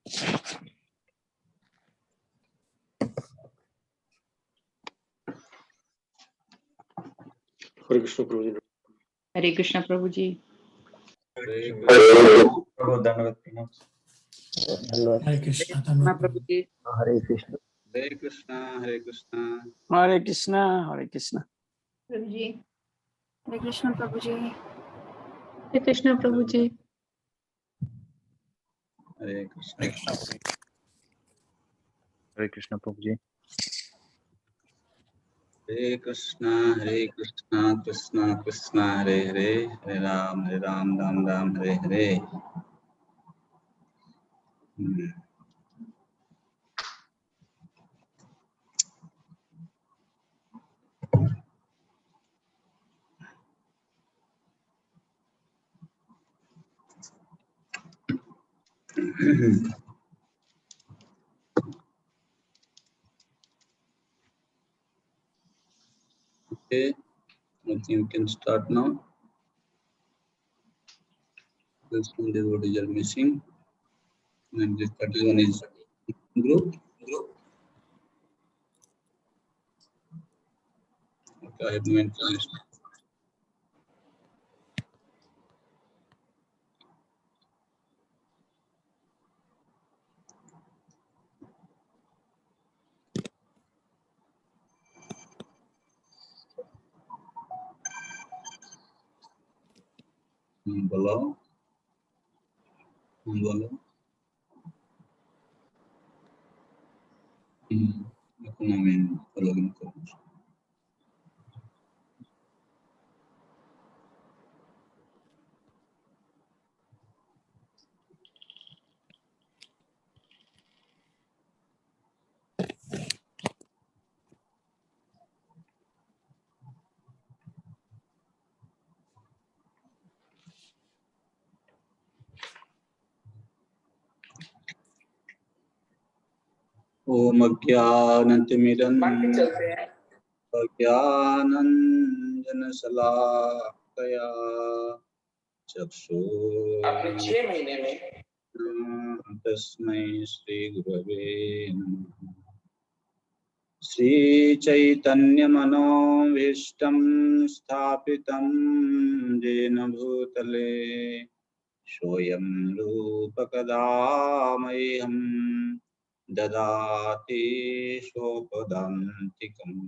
हरे कृष्ण प्रभु जी। हरे कृष्ण प्रभु जी। प्रभु धन्यवाद प्रणाम। हरे कृष्ण प्रभु जी। हरे कृष्ण। हरे कृष्णा हरे कृष्णा। हरे कृष्णा हरे कृष्णा। प्रभु जी। हरे कृष्ण प्रभु जी। हरे कृष्ण प्रभु जी। हरे कृष्णा हरे कृष्ण प्रभु जी। हरे कृष्णा कृष्णा कृष्णा हरे हरे, हरे Ram Ram Ram Hare Hare. Okay, I think we can start now. There's some devotees are missing, and this 31 is group. Okay, I have no information. बोलो बोलो। अपना मैं login करूँ। ओम अज्ञानतिमिरन्धस्य चक्षुरुन्मीलितं येन तस्मै श्री गुरवे नमः। श्रीचैतन्यमनोभीष्टं स्थापितं येन भूतले सोऽयं रूपकदा मह्यं ददाति स्वपदान्तिकम्।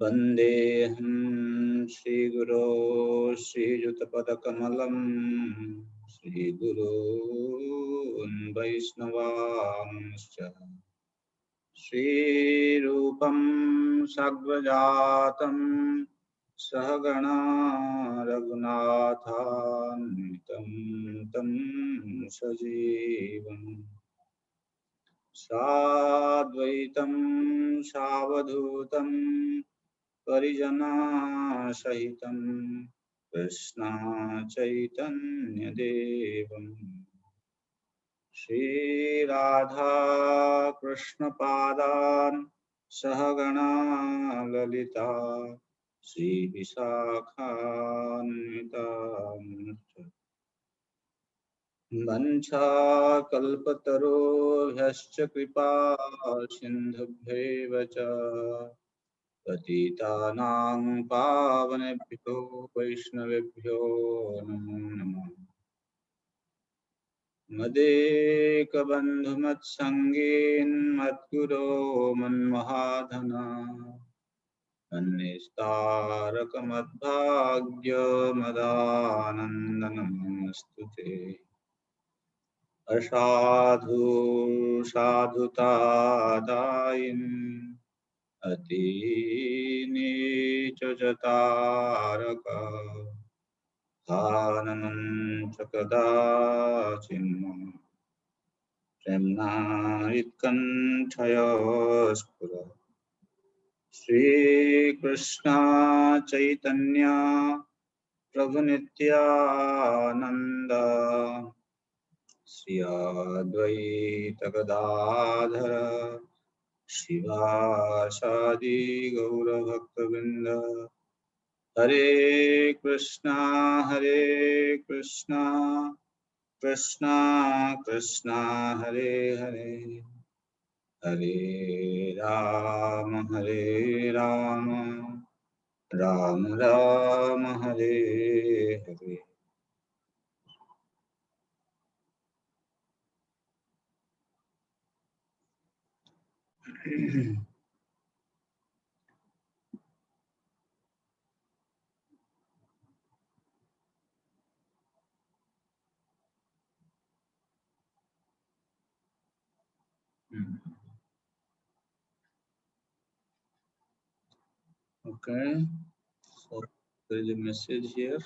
वन्देऽहं श्रीगुरो श्रीयुतपदकमलं श्रीगुरून् वैष्णवांश्च श्रीरूपं साग्रजातं सहगणा रघुनाथान्वितं तं सजीवम् साद्वैतं सावधूतं परिजनासहितं कृष्ण चैतन्यदेवं श्रीराधा कृष्णपादान् सहगणा ललिता श्रीविशाखान्वितांश्च वंशाकल्पतरुभ्यश्च कृपा सिन्धुभ्यैव च पतितानां पावनेभ्यो वैष्णवेभ्यो नमो नमः। मदेकबन्धुमत्सङ्गेन मद्गुरो मन्महाधना अन्निस्तारकमद्भाग्यमदानन्दनमस्तु ते। असाधु साधुतादायिन् अतीनीच जतारक धाननं च कदाचिन् प्रेम्णायुत्कण्ठय स्फुर। श्रीकृष्ण चैतन्य प्रभु नित्यानंद श्री अद्वैत गदाधर शिवासादि गौरभक्तवृंद। हरे Krishna Krishna Krishna Hare Hare Hare Rama Rama Rama Hare Hare. Okay, so there is a message here.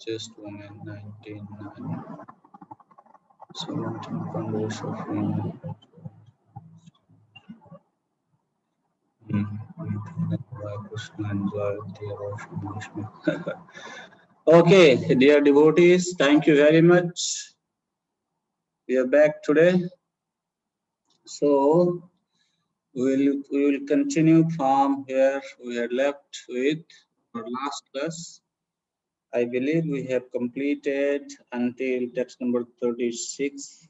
Just 1:19, 17 conversion from Krishna and Jayati Roshan Vishnu. Okay, dear devotees, thank you very much. We are back today. So we will continue from where we had left with our last class. I believe we have completed until text number 36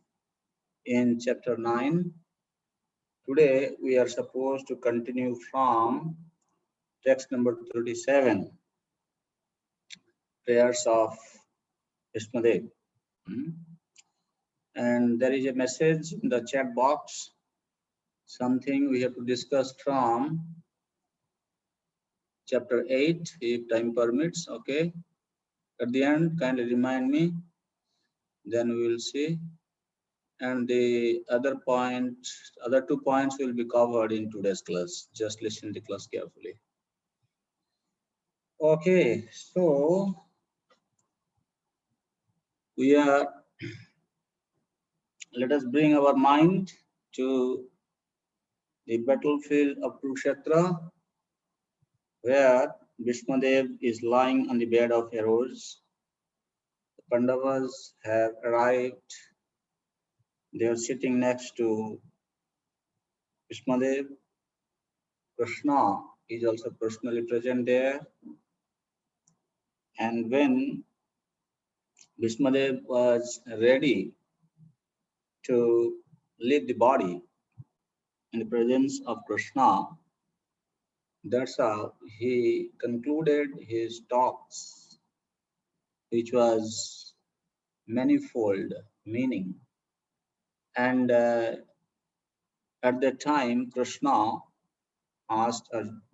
in chapter 9. Today we are supposed to continue from text number 37, prayers of Vishnudev. And there is a message in the chat box, something we have to discuss from chapter 8, if time permits. Okay, at the end, kindly remind me, then we will see. And the other two points will be covered in today's class. Just listen to the class carefully. Okay, so let us bring our mind to the battlefield of Kurukshetra, where Vishnudev is lying on the bed of arrows. The Pandavas have arrived. They are sitting next to Vishnudev. Krishna is also personally present there. And when Vishnudev was ready to leave the body in the presence of Krishna, that's how he concluded his talks, which was manifold meaning. And at that time, Krishna asked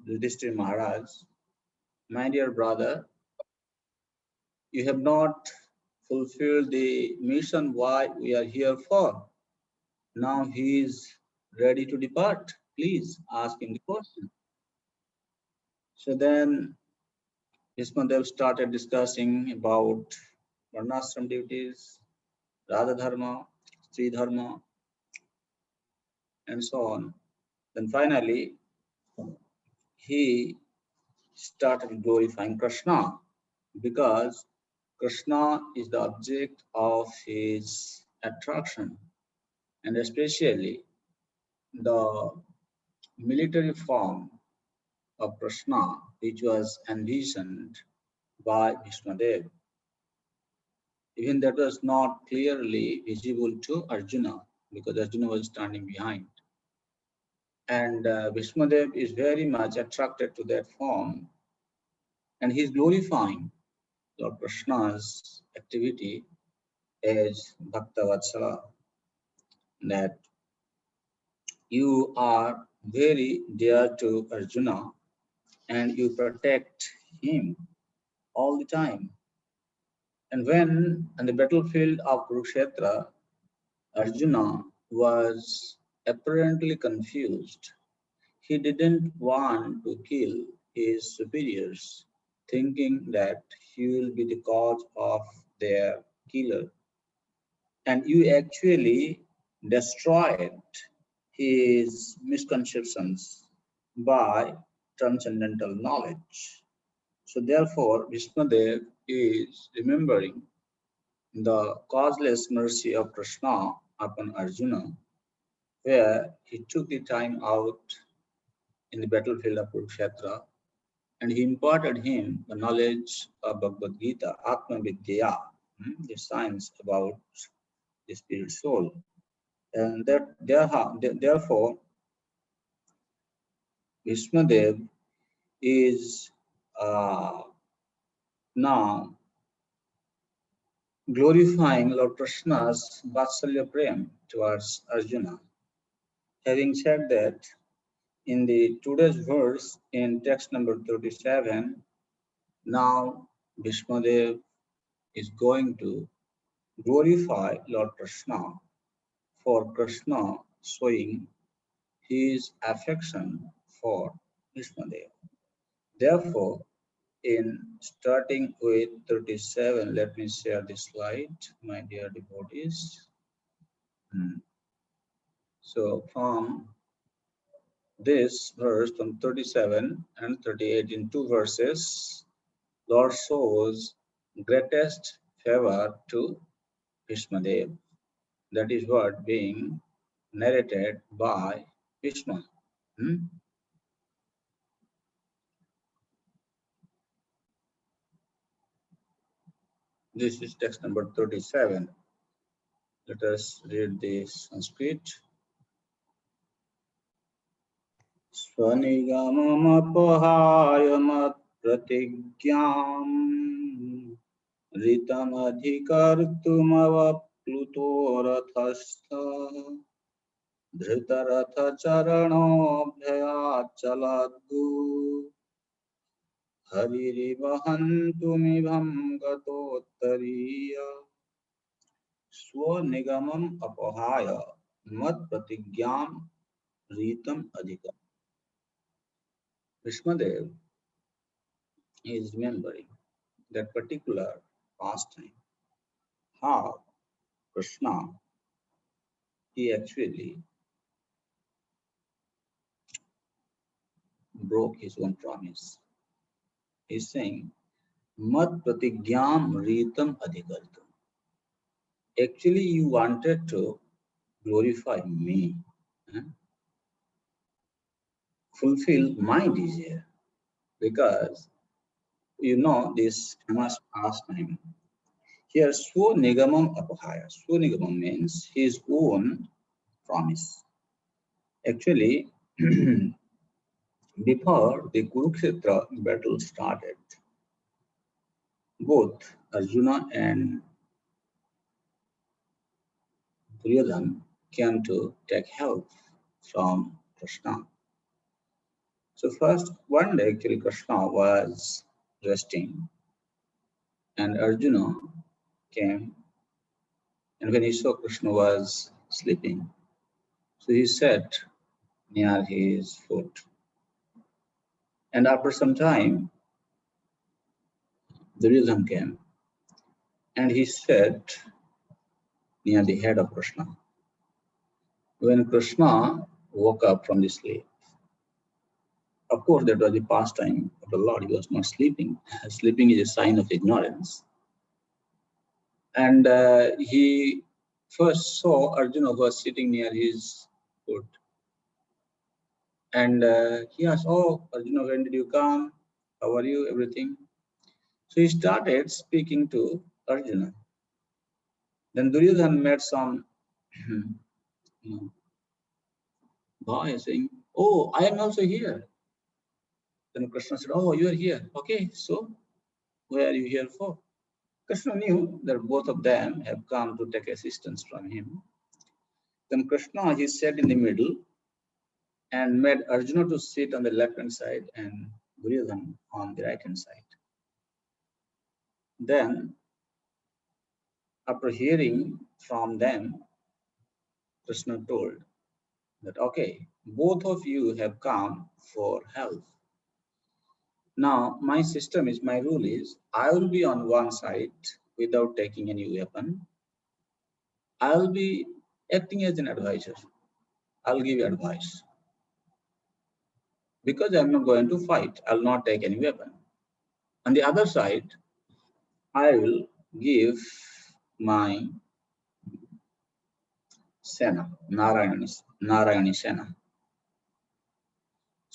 Yudhishthira Maharaj, my dear brother, you have not fulfilled the mission why we are here for. Now he is ready to depart. Please ask him the question. So then Vishnudev started discussing about Varnashram duties, Radha Dharma, Sri Dharma, and so on. Then finally, he started glorifying Krishna because Krishna is the object of his attraction, and especially the military form of Krishna, which was envisioned by Vishnudev. Even that was not clearly visible to Arjuna because Arjuna was standing behind. And Vishnudev is very much attracted to that form, and he is glorifying Lord Krishna's activity as Bhakta Vatsala, that you are very dear to Arjuna and you protect him all the time. And when on the battlefield of Kurukshetra, Arjuna was apparently confused. He didn't want to kill his superiors, thinking that he will be the cause of their killer. And you actually destroyed his misconceptions by transcendental knowledge. So therefore, Vishnudev is remembering the causeless mercy of Krishna upon Arjuna, where he took the time out in the battlefield of Kurukshetra, and he imparted him the knowledge of Bhagavad Gita, Atma Vidya, the science about the spirit soul. And therefore, Bhishmadev is now glorifying Lord Krishna's Vatsalya Prem towards Arjuna. Having said that, in the today's verse in text number 37, now Bhishmadev is going to glorify Lord Krishna for Krishna showing his affection for Bhishmadev. Therefore, in starting with 37, let me share this slide, my dear devotees. So from this verse, from 37 and 38, in two verses, Lord shows greatest favor to Bhishmadev. That is what being narrated by Bhishma. This is text number 37. Let us read the Sanskrit. Swanigamamapahaya mat pratigyam ritamadikartumavaplutorathastha dhritarata charanobhyachaladgu haririvahantumibham gatottariya swanigamam apahaya mat pratigyam ritam adhikar. Bhishmadev is remembering that particular pastime, how Krishna, he actually broke his own promise. He's saying, Mat pratigyam ritam adhikartam. Actually, you wanted to glorify me, fulfill my desire, because you know this famous pastime. Here, Swanigamam apahaya. Swanigamam means his own promise. Actually, before the Kurukshetra battle started, both Arjuna and Duryodhana came to take help from Krishna. So first, one day actually Krishna was resting and Arjuna came, and when he saw Krishna was sleeping, so he sat near his foot. And after some time, Duryodhana came and he sat near the head of Krishna. When Krishna woke up from the sleep, of course, that was the pastime of the Lord. He was not sleeping. Sleeping is a sign of ignorance. And he first saw Arjuna who was sitting near his foot. And he asked, "Oh, Arjuna, when did you come? How are you? Everything?" So he started speaking to Arjuna. Then Duryodhana made some boy saying, "Oh, I am also here." Then Krishna said, "Oh, you are here. Okay, so where are you here for?" Krishna knew that both of them have come to take assistance from him. Then Krishna, he sat in the middle and made Arjuna to sit on the left-hand side and Duryodhana on the right-hand side. Then, after hearing from them, Krishna told that, okay, both of you have come for help. Now, my rule is, I will be on one side without taking any weapon. I will be acting as an advisor. I'll give you advice. Because I'm not going to fight, I'll not take any weapon. On the other side, I will give my Sena, Narayani Sena.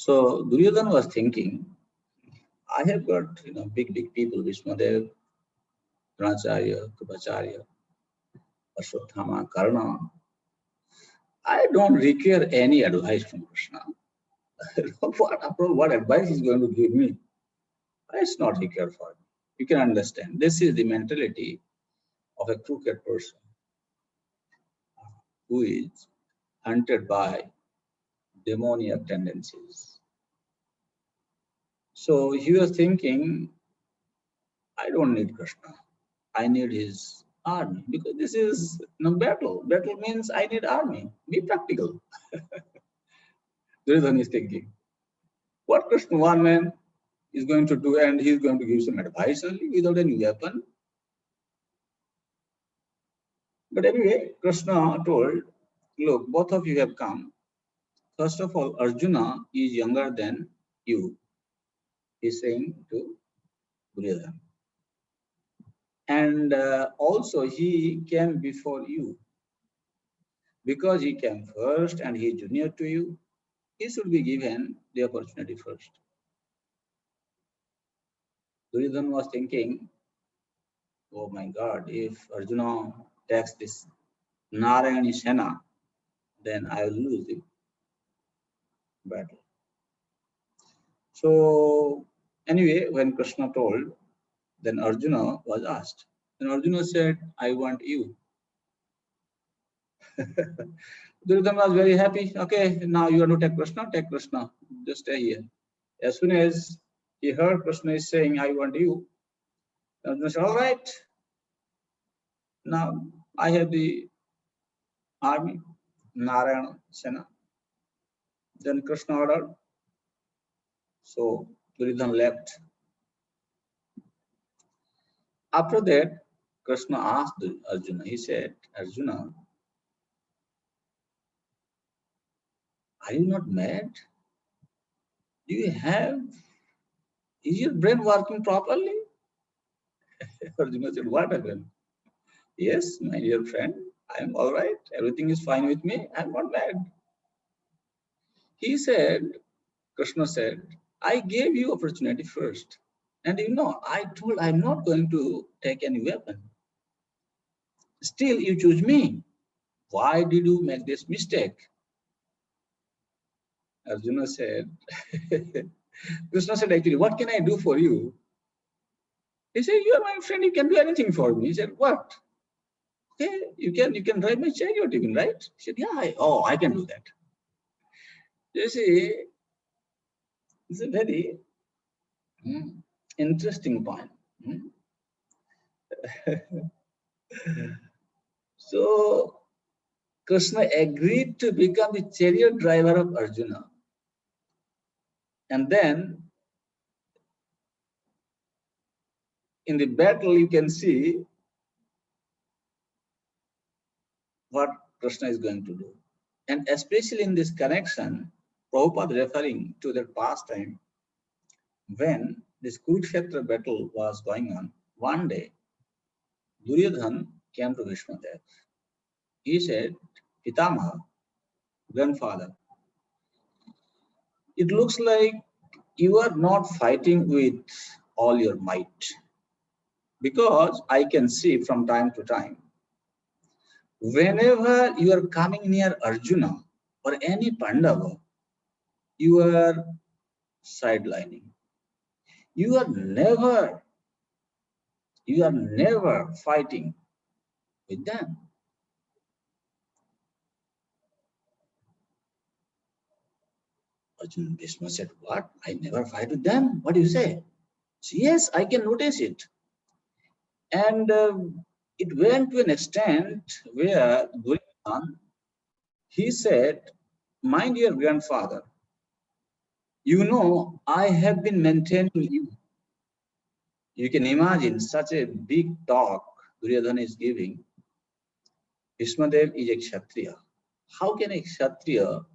So Duryodhana was thinking, I have got big people, Vishmadev, Dronacharya, Kripacharya, Ashwatthama, Karna. I don't require any advice from Krishna. what advice is going to give me? It's not required for me. You can understand. This is the mentality of a crooked person who is hunted by demoniac tendencies. So he was thinking, I don't need Krishna. I need his army, because this is battle. Battle means I need army. Be practical. Duryodhana is thinking, what Krishna, one man, is going to do, and he's going to give some advice only without any weapon. But anyway, Krishna told, look, both of you have come. First of all, Arjuna is younger than you, he's saying to Duryodhana. And also he came before you. Because he came first and he is junior to you, he should be given the opportunity first. Duryodhana was thinking, oh my God, if Arjuna takes this Narayani Sena, then I will lose the battle. So anyway, when Krishna told, then Arjuna was asked. Then Arjuna said, I want you. Duryodhana was very happy. Okay, now you want to take Krishna? Take Krishna. Just stay here. As soon as he heard Krishna is saying, I want you, Arjuna said, all right. Now I have the army, Narayana Sena. Then Krishna ordered. So Duryodhana left. After that, Krishna asked Arjuna, he said, Arjuna, are you not mad? Do you have, is your brain working properly? Arjuna said, what happened? Yes, my dear friend, I am all right. Everything is fine with me. I am not mad. He said, Krishna said, I gave you opportunity first. And I told I'm not going to take any weapon. Still, you choose me. Why did you make this mistake? Arjuna said, Krishna said, actually, what can I do for you? He said, you are my friend, you can do anything for me. He said, what? Okay, you can drive my chariot even, right? He said, yeah, I can do that. You see, it's a very interesting point. So Krishna agreed to become the chariot driver of Arjuna. And then in the battle, you can see what Krishna is going to do. And especially in this connection, Prabhupada referring to that past time when this Kurukshetra battle was going on. One day, Duryodhana came to Vishmadev. He said, Pitamaha, grandfather, it looks like you are not fighting with all your might, because I can see from time to time, whenever you are coming near Arjuna or any Pandava, you are sidelining. You are never fighting with them. Arjuna Bhishma said, what? I never fight with them? What do you say? So, yes, I can notice it. And it went to an extent where Duryodhana, he said, my dear grandfather, I have been maintaining you. You can imagine such a big talk Duryodhana is giving. Bhishmadev is a Kshatriya. How can a Kshatriya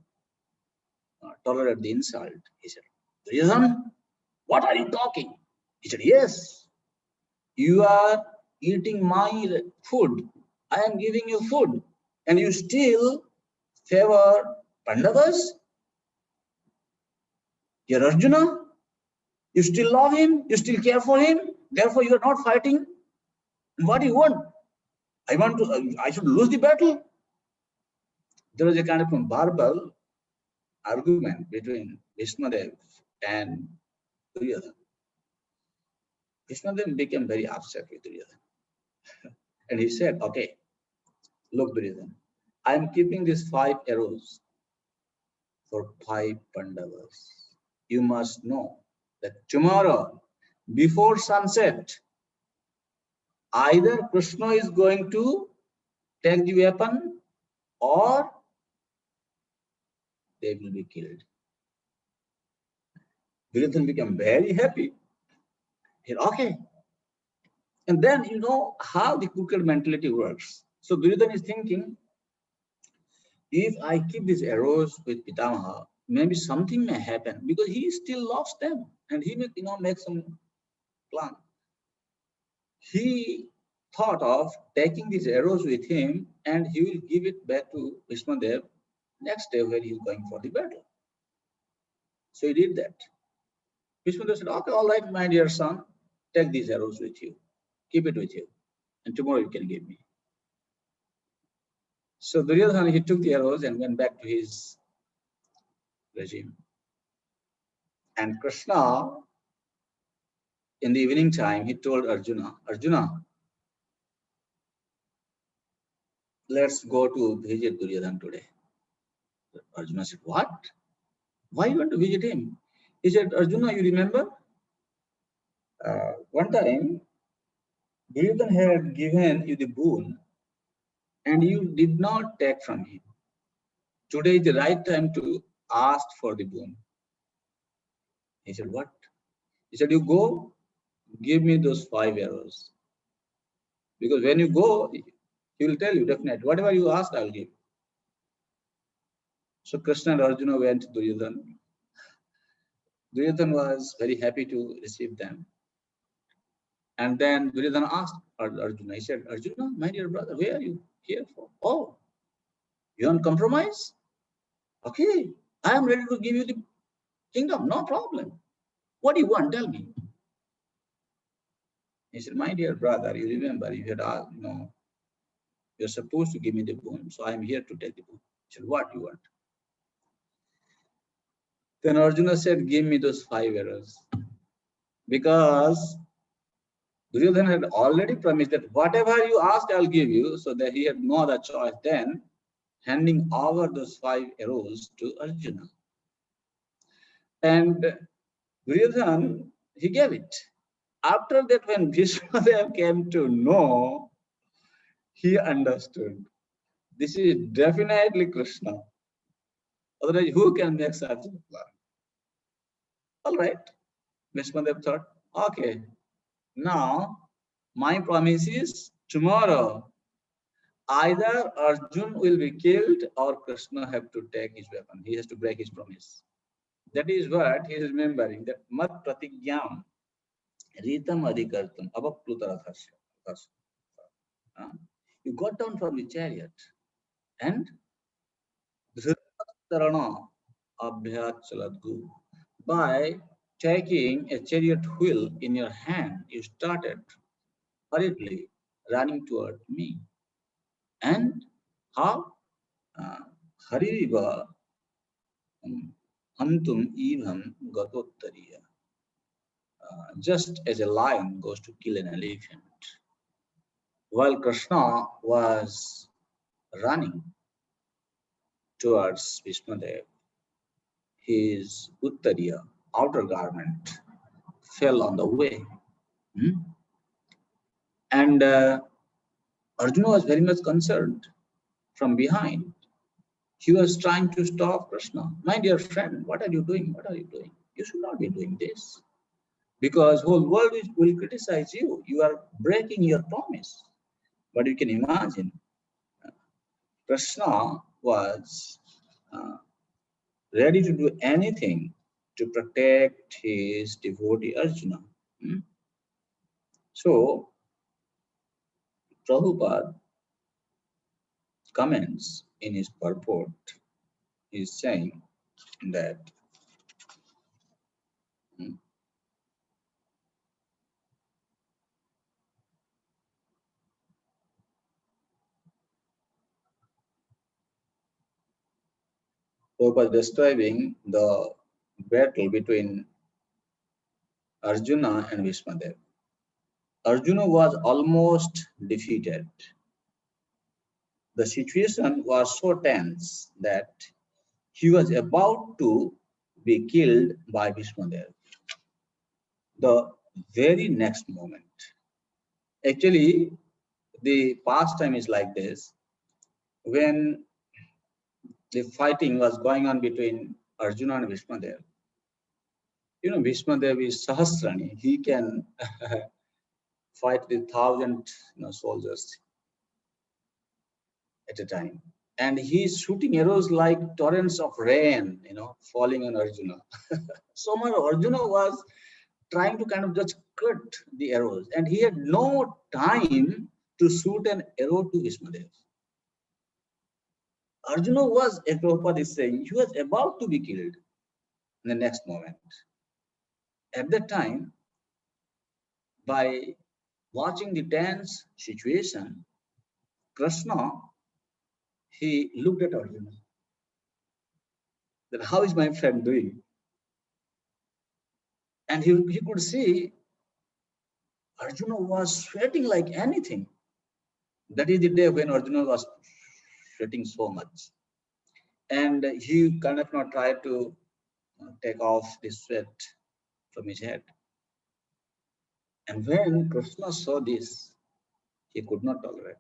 tolerate the insult? He said, Duryodhana, what are you talking? He said, yes, you are eating my food. I am giving you food. And you still favor Pandavas? You're Arjuna, you still love him, you still care for him, therefore you are not fighting. What do you want? I should lose the battle. There was a kind of verbal argument between Bhishmadev and Duryodhana. Bhishmadev became very upset with Duryodhana. And he said, okay, look, Duryodhana, I am keeping these 5 arrows for 5 Pandavas. You must know that tomorrow, before sunset, either Krishna is going to take the weapon or they will be killed. Duryodhana became very happy. He said, okay. And then you know how the crooked mentality works. So Duryodhana is thinking, if I keep these arrows with Pitamaha, maybe something may happen because he still loves them and he may make some plan. He thought of taking these arrows with him and he will give it back to Bhishmadev next day when he is going for the battle. So he did that. Bhishmadev said, okay, all right, my dear son, take these arrows with you. Keep it with you. And tomorrow you can give me. So Duryodhana, he took the arrows and went back to his regime. And Krishna, in the evening time, he told Arjuna, Arjuna, let's go to visit Duryodhana today. Arjuna said, what? Why you want to visit him? He said, Arjuna, you remember? One time, Duryodhana had given you the boon and you did not take from him. Today is the right time to ask for the boon. He said, what? He said, you go, give me those 5 arrows. Because when you go, he will tell you definitely, whatever you ask, I will give. So Krishna and Arjuna went to Duryodhana. Duryodhana was very happy to receive them. And then Duryodhana asked Arjuna, he said, Arjuna, my dear brother, where are you here for? Oh, you want compromise? Okay, I am ready to give you the kingdom, no problem. What do you want? Tell me. He said, my dear brother, you remember, you had asked, you're supposed to give me the boon, so I am here to take the boon. He said, what do you want? Then Arjuna said, give me those 5 arrows. Because Duryodhana had already promised that whatever you ask, I'll give you. So that he had no other choice than handing over those 5 arrows to Arjuna. And Duryodhana, he gave it. After that, when Bhishmadev came to know, he understood. This is definitely Krishna. Otherwise, who can make such a plan? All right. Bhishmadev thought, okay, now my promise is tomorrow, either Arjun will be killed or Krishna have to take his weapon. He has to break his promise. That is what he is remembering, that mat pratigyam ritam adhikartam avaplutarathasya. You got down from the chariot and dhritarana abhyachaladgu. By taking a chariot wheel in your hand, you started hurriedly running toward me. And how? Hariva hantum evam gatottariya. Just as a lion goes to kill an elephant. While Krishna was running towards Vishnudev, his uttariya, outer garment, fell on the way. And Arjuna was very much concerned from behind. He was trying to stop Krishna. My dear friend, what are you doing? What are you doing? You should not be doing this. Because whole world will criticize you. You are breaking your promise. But you can imagine, Krishna was ready to do anything to protect his devotee Arjuna. So, Prabhupada comments in his purport, he is saying that Hmm. Prabhupada describing the battle between Arjuna and Bhishmadev. Arjuna was almost defeated. The situation was so tense that he was about to be killed by Bhishmadev. The very next moment. Actually, the pastime is like this. When the fighting was going on between Arjuna and Bhishmadev, you know, Bhishmadev is Sahasrani. He can fight with 1,000 soldiers at a time. And he's shooting arrows like torrents of rain, falling on Arjuna. So much Arjuna was trying to kind of just cut the arrows, and he had no time to shoot an arrow to Bhishmadev. Arjuna was, as Prabhupada is saying, he was about to be killed in the next moment. At that time, by watching the tense situation, Krishna, he looked at Arjuna. That how is my friend doing? And he could see Arjuna was sweating like anything. That is the day when Arjuna was sweating so much. And he kind of not tried to take off the sweat from his head. And when Krishna saw this, he could not tolerate.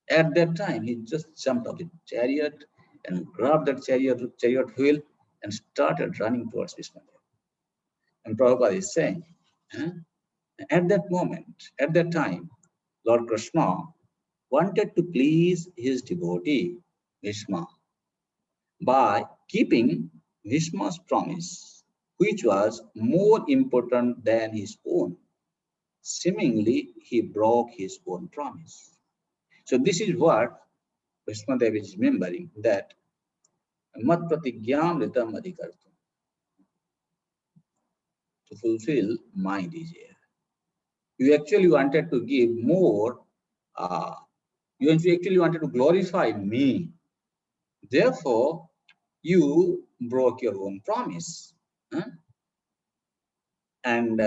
At that time, he just jumped off the chariot and grabbed that chariot wheel and started running towards Vishnudev. And Prabhupada is saying, at that moment, at that time, Lord Krishna wanted to please his devotee, Bhishma, by keeping Bhishma's promise, which was more important than his own. Seemingly, he broke his own promise. So this is what Bhishmadev is remembering, that mat pratigyam ritam adhikartam, to fulfill my desire. You actually wanted to give more, you actually wanted to glorify me. Therefore, you broke your own promise. And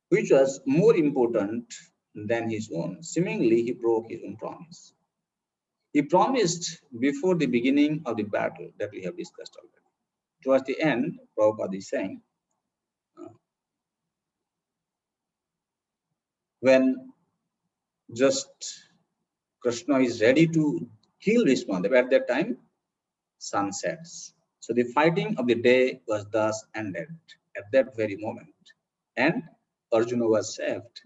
which was more important than his own. Seemingly, he broke his own promise. He promised before the beginning of the battle that we have discussed already. Towards the end, Prabhupada is saying, when just Krishna is ready to kill Vishmadev, at that time, sun sets. So the fighting of the day was thus ended at that very moment. And Arjuna was saved.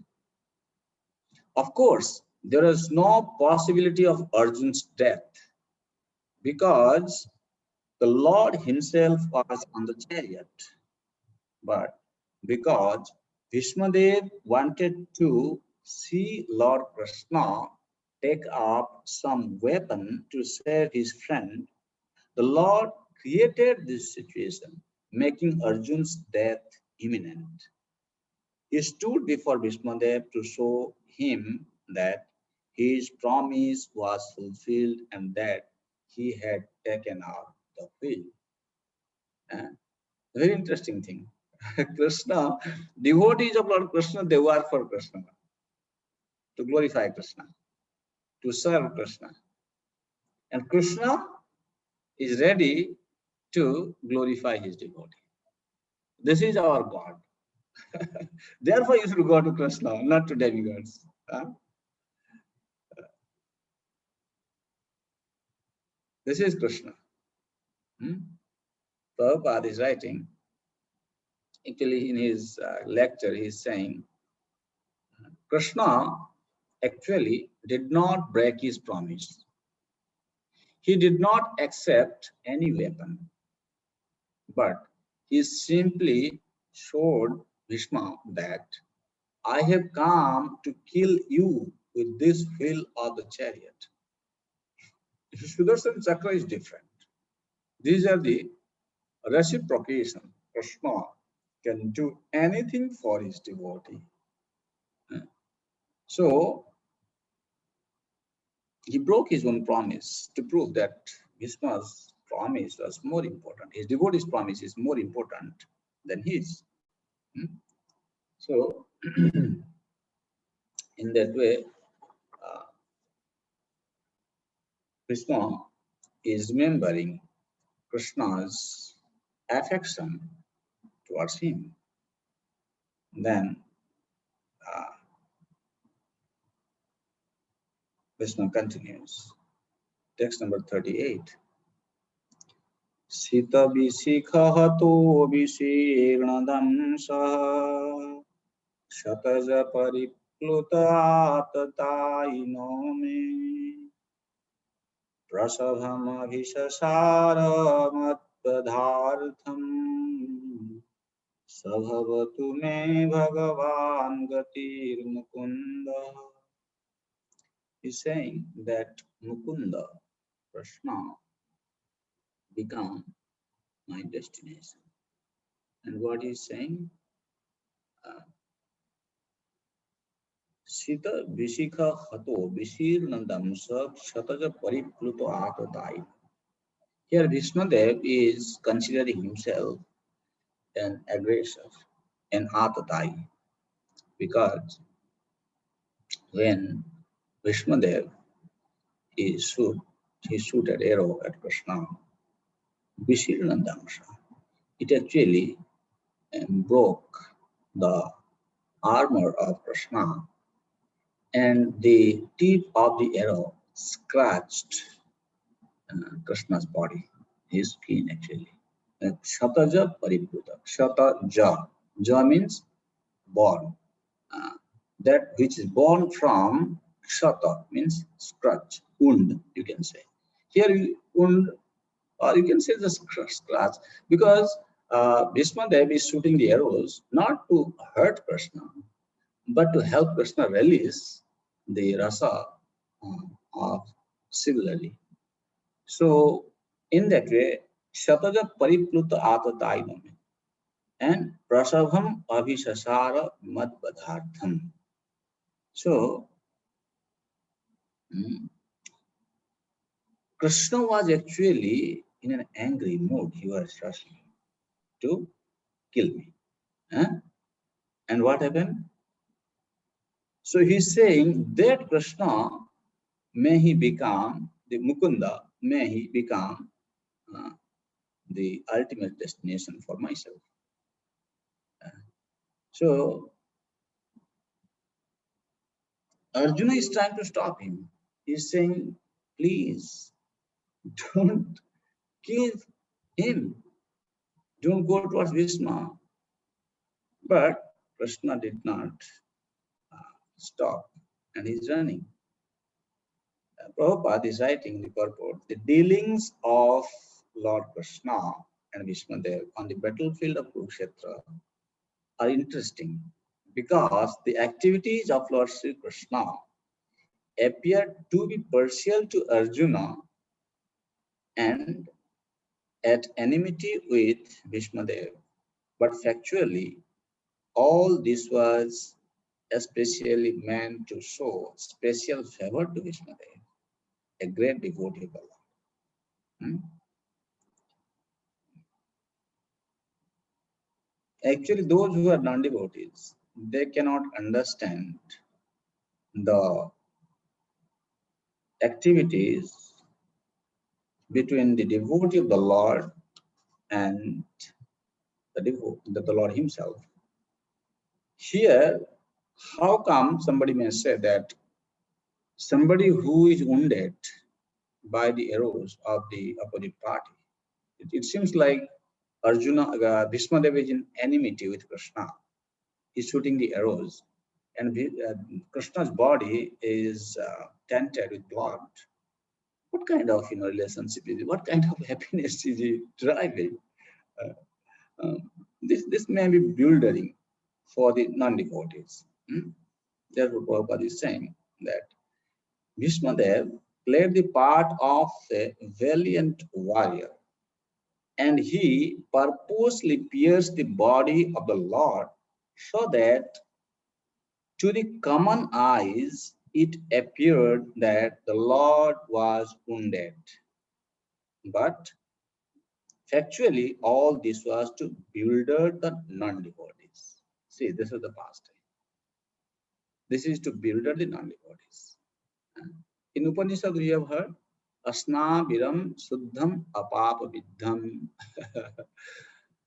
Of course, there is no possibility of Arjuna's death because the Lord himself was on the chariot. But because Bhishmadev wanted to see Lord Krishna take up some weapon to save his friend, the Lord created this situation, making Arjun's death imminent. He stood before Bhishmadev to show him that his promise was fulfilled and that he had taken out the wheel. Very interesting thing. Krishna, devotees of Lord Krishna, they work for Krishna, to glorify Krishna, to serve Krishna. And Krishna is ready to glorify his devotee. This is our God. Therefore, you should go to Krishna, not to demigods. This is Krishna. Prabhupada is writing, actually in his lecture, he is saying, Krishna actually did not break his promise. He did not accept any weapon, but he simply showed Bhishma that I have come to kill you with this wheel of the chariot. Sudarshan Chakra is different. These are the reciprocation. Krishna can do anything for his devotee. So he broke his own promise to prove that Bhishma's promise was more important. His devotee's promise is more important than his. So, in that way, Bhishma is remembering Krishna's affection towards him. Then Bhishma continues. Text number 38. Sita visikhato visirnadamsa shataja pariplutatataino me prasabham abhishasara matpadhartham sabhavatu me bhagavan gatir mukunda. He's saying that Mukunda, Krishna, become my destination. And what he's saying? Sita Vishikha Hato Vishirnandam Shataja Paripluto Atatai. Here Vishnudev is considering himself an aggressor, an Atatai, because when Vishnudev he shooted arrow at Krishna, Vishirnandamsha, it actually broke the armor of Krishna, and the tip of the arrow scratched Krishna's body, his skin actually. Shataja paripluta. Shataja. Ja means born. That which is born from shata means scratch, wound, you can say. Here, wound, or you can say the scratch, because Bhishma Dev is shooting the arrows not to hurt Krishna, but to help Krishna release the rasa of similarly. So, in that way, Shataja paripluta atatainame and prasabham abhishasara madbadhartham. So, Krishna was actually in an angry mood. He was rushing to kill me. And what happened? So he's saying that Krishna, may he become the Mukunda, may he become the ultimate destination for myself. So Arjuna is trying to stop him. He's saying, please don't kill him. Don't go towards Bhishma. But Krishna did not stop, and he's running. Prabhupada is writing in the purport, the dealings of Lord Krishna and Vishnudev on the battlefield of Kurukshetra are interesting because the activities of Lord Sri Krishna appear to be partial to Arjuna and at enmity with Vishnudev. But factually, all this was especially meant to show special favor to Vishnudev, a great devotee of Allah. Actually, those who are non-devotees, they cannot understand the activities between the devotee of the Lord and the Lord himself. Here, how come somebody may say that somebody who is wounded by the arrows of the opposite party, it seems like Arjuna, Bhishmadev is in enmity with Krishna. He's shooting the arrows, and Krishna's body is tainted with blood. What kind of relationship is it? What kind of happiness is he driving? This may be bewildering for the non-devotees. Therefore, Prabhupada is saying that Bhishmadev played the part of a valiant warrior and he purposely pierced the body of the Lord so that to the common eyes it appeared that the Lord was wounded. But factually, all this was to bewilder the non-devotees. See, this is the past time. This is to bewilder the non-devotees. In Upanishad, we have heard Asna Viram Suddham Apapa Viddham.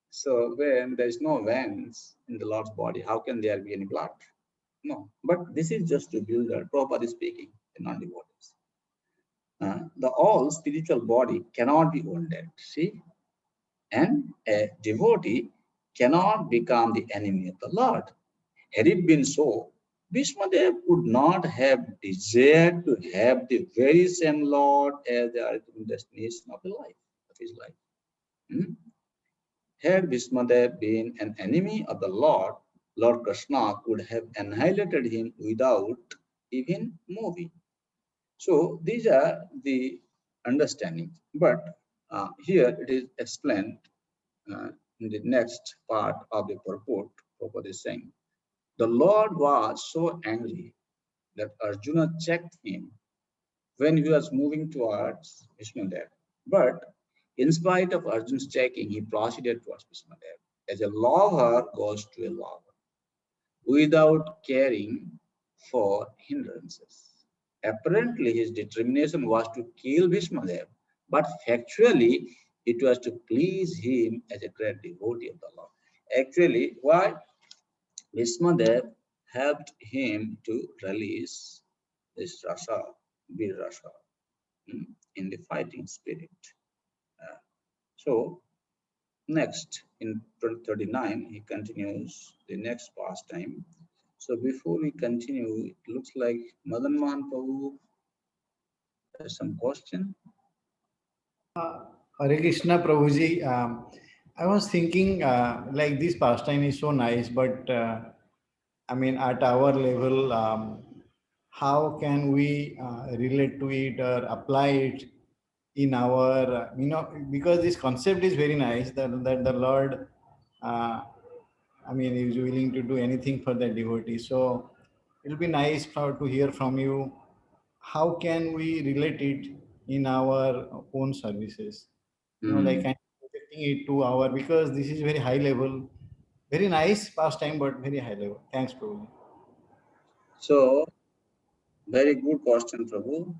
So when there is no veins in the Lord's body, how can there be any blood? No. But this is just to bewilder. Prabhupada is speaking, the non-devotees. The all spiritual body cannot be wounded. See? And a devotee cannot become the enemy of the Lord. Had it been so, Bhishmadev would not have desired to have the very same Lord as the ultimate destination of his life. Had Bhishmadev been an enemy of the Lord, Lord Krishna could have annihilated him without even moving. So these are the understandings. But here it is explained in the next part of the purport. Prabhupada is saying, the Lord was so angry that Arjuna checked him when he was moving towards Bhishmadev. But in spite of Arjuna's checking, he proceeded towards Bhishmadev as a lover goes to a lover without caring for hindrances. Apparently, his determination was to kill Bhishmadev, but factually, it was to please him as a great devotee of the Lord. Actually, why? Bhishmadev helped him to release this rasa, bir rasa, in the fighting spirit. So next, in 39, he continues the next pastime. So before we continue, it looks like Madan Mohan Prabhu has some question. Hare Krishna Prabhuji, I was thinking like this pastime is so nice, but I mean at our level, how can we relate to it or apply it in our, because this concept is very nice that the Lord, I mean, is willing to do anything for the devotee. So it'll be nice to hear from you. How can we relate it in our own services? Like I'm projecting it to our, because this is very high level, very nice pastime, but very high level. Thanks, Prabhu. So, very good question, Prabhu.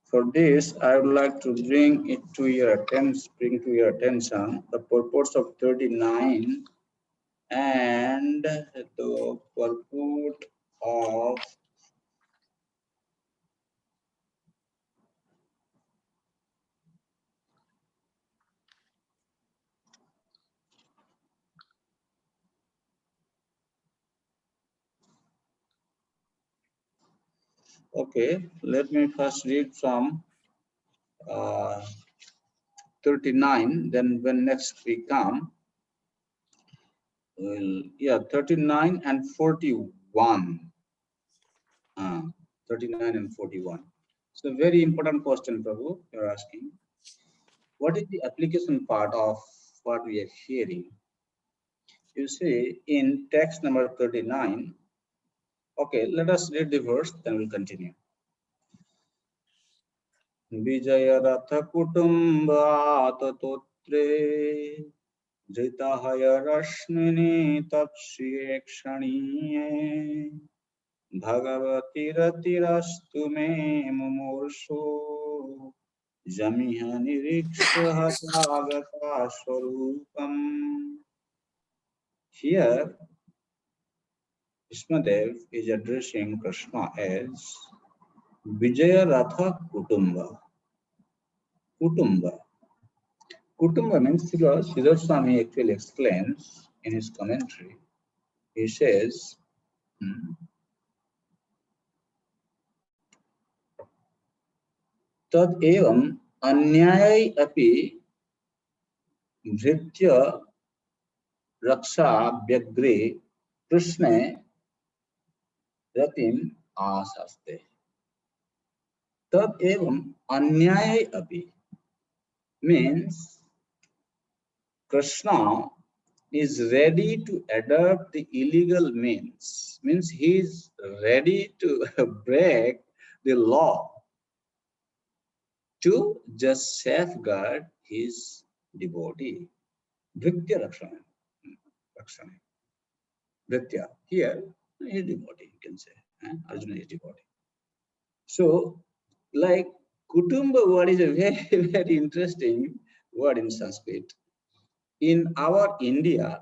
For this, I would like to bring to your attention the purports of 39 and the purport of okay, let me first read from 39, then when next we come, 39 and 41. 39 and 41. So very important question, Prabhu, you're asking. What is the application part of what we are hearing? You see, in text number 39, okay, let us read the verse, then we'll continue. Vijaya Ratha Kutumba Tatotre Jitahaya Rashmini Tapshiye Kshaniye Bhagavati Ratirastu Me Mumurso Jamiha Niriksha Hatagata Swarupam. Here, Bhishmadev is addressing Krishna as Vijaya Ratha Kutumba. Kutumba. Kutumba means Sridhar Swami actually explains in his commentary. He says, Tad evam anyay api Bhritya Raksha Vyagre Krishna Ratim Asaste. Tad evam anyay api means Krishna is ready to adopt the illegal means he is ready to break the law to just safeguard his devotee. Bhritya Rakshana. Rakshana. Bhritya. Here, his devotee, you can say. Arjuna is devotee. So, like Kutumba word is a very, very interesting word in Sanskrit. In our India,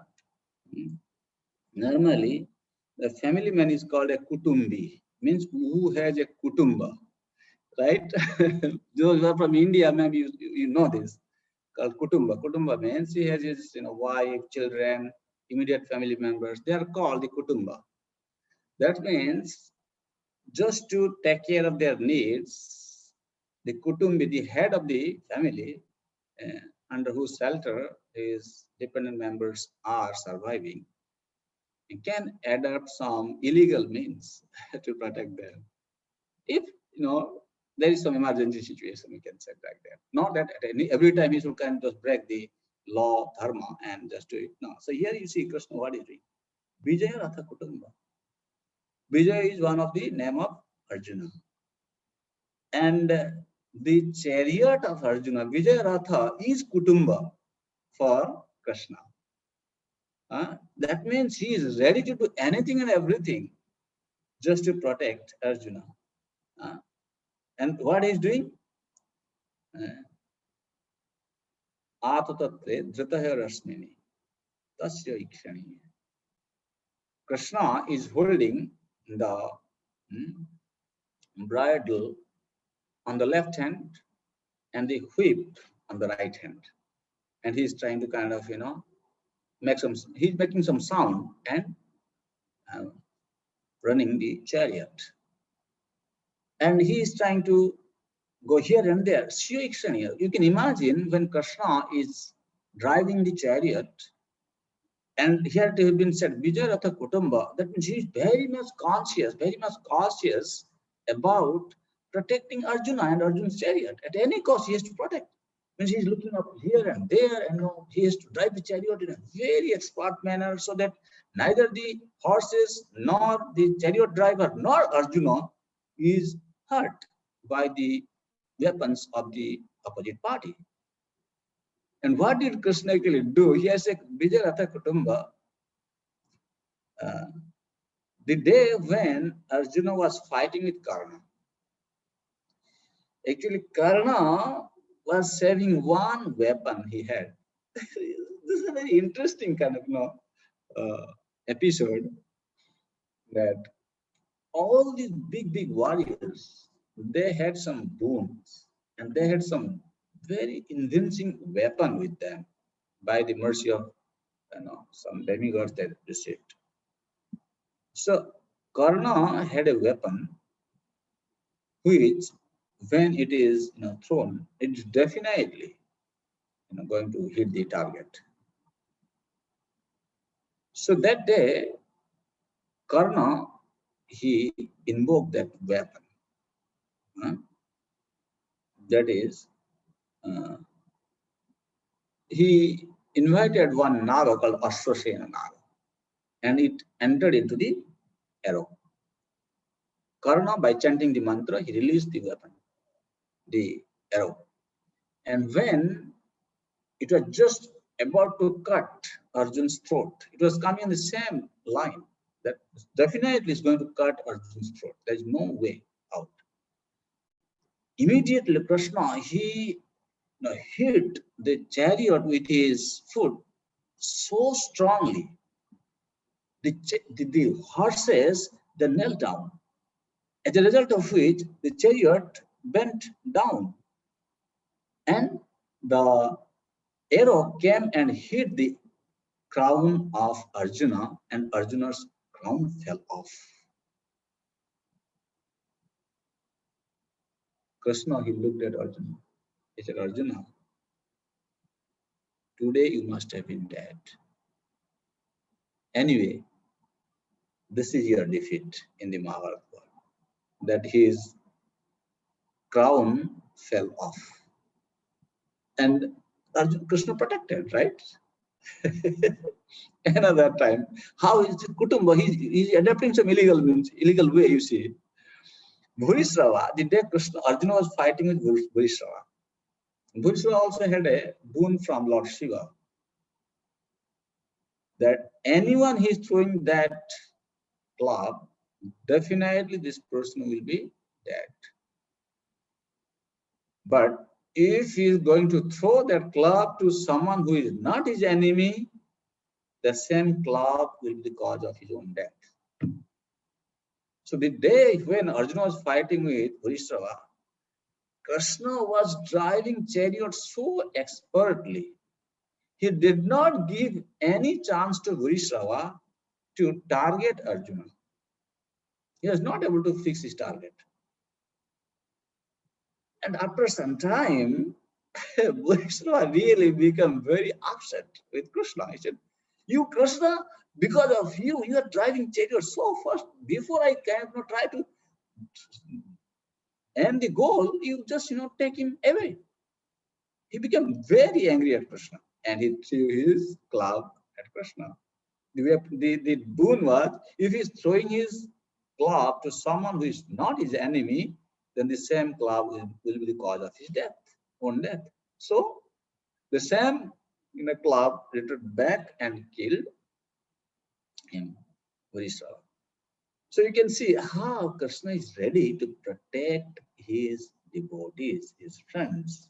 normally the family man is called a Kutumbi, means who has a Kutumba, right? Those who are from India, maybe you know this, called Kutumba. Kutumba means he has his wife, children, immediate family members. They are called the Kutumba. That means just to take care of their needs, the Kutumbi, the head of the family, under whose shelter his dependent members are surviving, he can adopt some illegal means to protect them. If there is some emergency situation, we can say like that. Not that at every time he should kind of just break the law, dharma, and just do it. No. So here you see Krishna, what is doing? Vijaya Ratha Kutumba. Vijaya is one of the name of Arjuna. And the chariot of Arjuna, Vijaya Ratha, is Kutumba for Krishna. That means he is ready to do anything and everything just to protect Arjuna. And what he is doing? Atatatre dhritaha rasmini tasya ikshani. Krishna is holding the bridle on the left hand and the whip on the right hand. And he's trying to kind of, he's making some sound and running the chariot. And he is trying to go here and there. You can imagine when Krishna is driving the chariot, and here it has been said, Vijaya Ratha Kutumba, that means he is very much cautious about protecting Arjuna and Arjuna's chariot. At any cost, he has to protect. Means he is looking up here and there, and he has to drive the chariot in a very expert manner so that neither the horses nor the chariot driver nor Arjuna is hurt by the weapons of the opposite party. And what did Krishna actually do? He has said, Vijaya Ratha Kutumba, the day when Arjuna was fighting with Karna, actually Karna was saving one weapon he had. This is a very interesting kind of episode, that all these big warriors, they had some boons and they had some very convincing weapon with them by the mercy of some demigods that received. So Karna had a weapon which, when it is thrown, it's definitely going to hit the target. So that day, Karna, he invoked that weapon. That is, he invited one Naga called Ashwasena Naga, and it entered into the arrow. Karna, by chanting the mantra, he released the weapon, the arrow. And when it was just about to cut Arjun's throat, it was coming in the same line that definitely is going to cut Arjun's throat. There is no way out. Immediately, Krishna, he hit the chariot with his foot so strongly, the horses, they knelt down. As a result of which, the chariot bent down, and the arrow came and hit the crown of Arjuna, and Arjuna's crown fell off. Krishna, he looked at Arjuna. He said, Arjuna, today you must have been dead. Anyway, this is your defeat in the Mahabharata, that his crown fell off. And Arjuna, Krishna protected, right? Another time, how is the Kutumba? He's adapting some illegal way, you see. Bhurisrava, the day Krishna, Arjuna was fighting with Bhurisrava. Bhurisrava also had a boon from Lord Shiva that anyone he's throwing that club, definitely this person will be dead. But if he is going to throw that club to someone who is not his enemy, the same club will be the cause of his own death. So the day when Arjuna was fighting with Bhurisrava, Krishna was driving chariot so expertly. He did not give any chance to Bhurisrava to target Arjuna. He was not able to fix his target. And after some time, Bhurisrava really became very upset with Krishna. He said, "You, Krishna, because of you, you are driving chariot so fast. Before I can try to end the goal, you just take him away." He became very angry at Krishna and he threw his club at Krishna. The boon was, if he's throwing his club to someone who is not his enemy, then the same club will be the cause of his death, own death. So the same club returned back and killed him, Bhurisrava. So you can see how Krishna is ready to protect his devotees, his friends.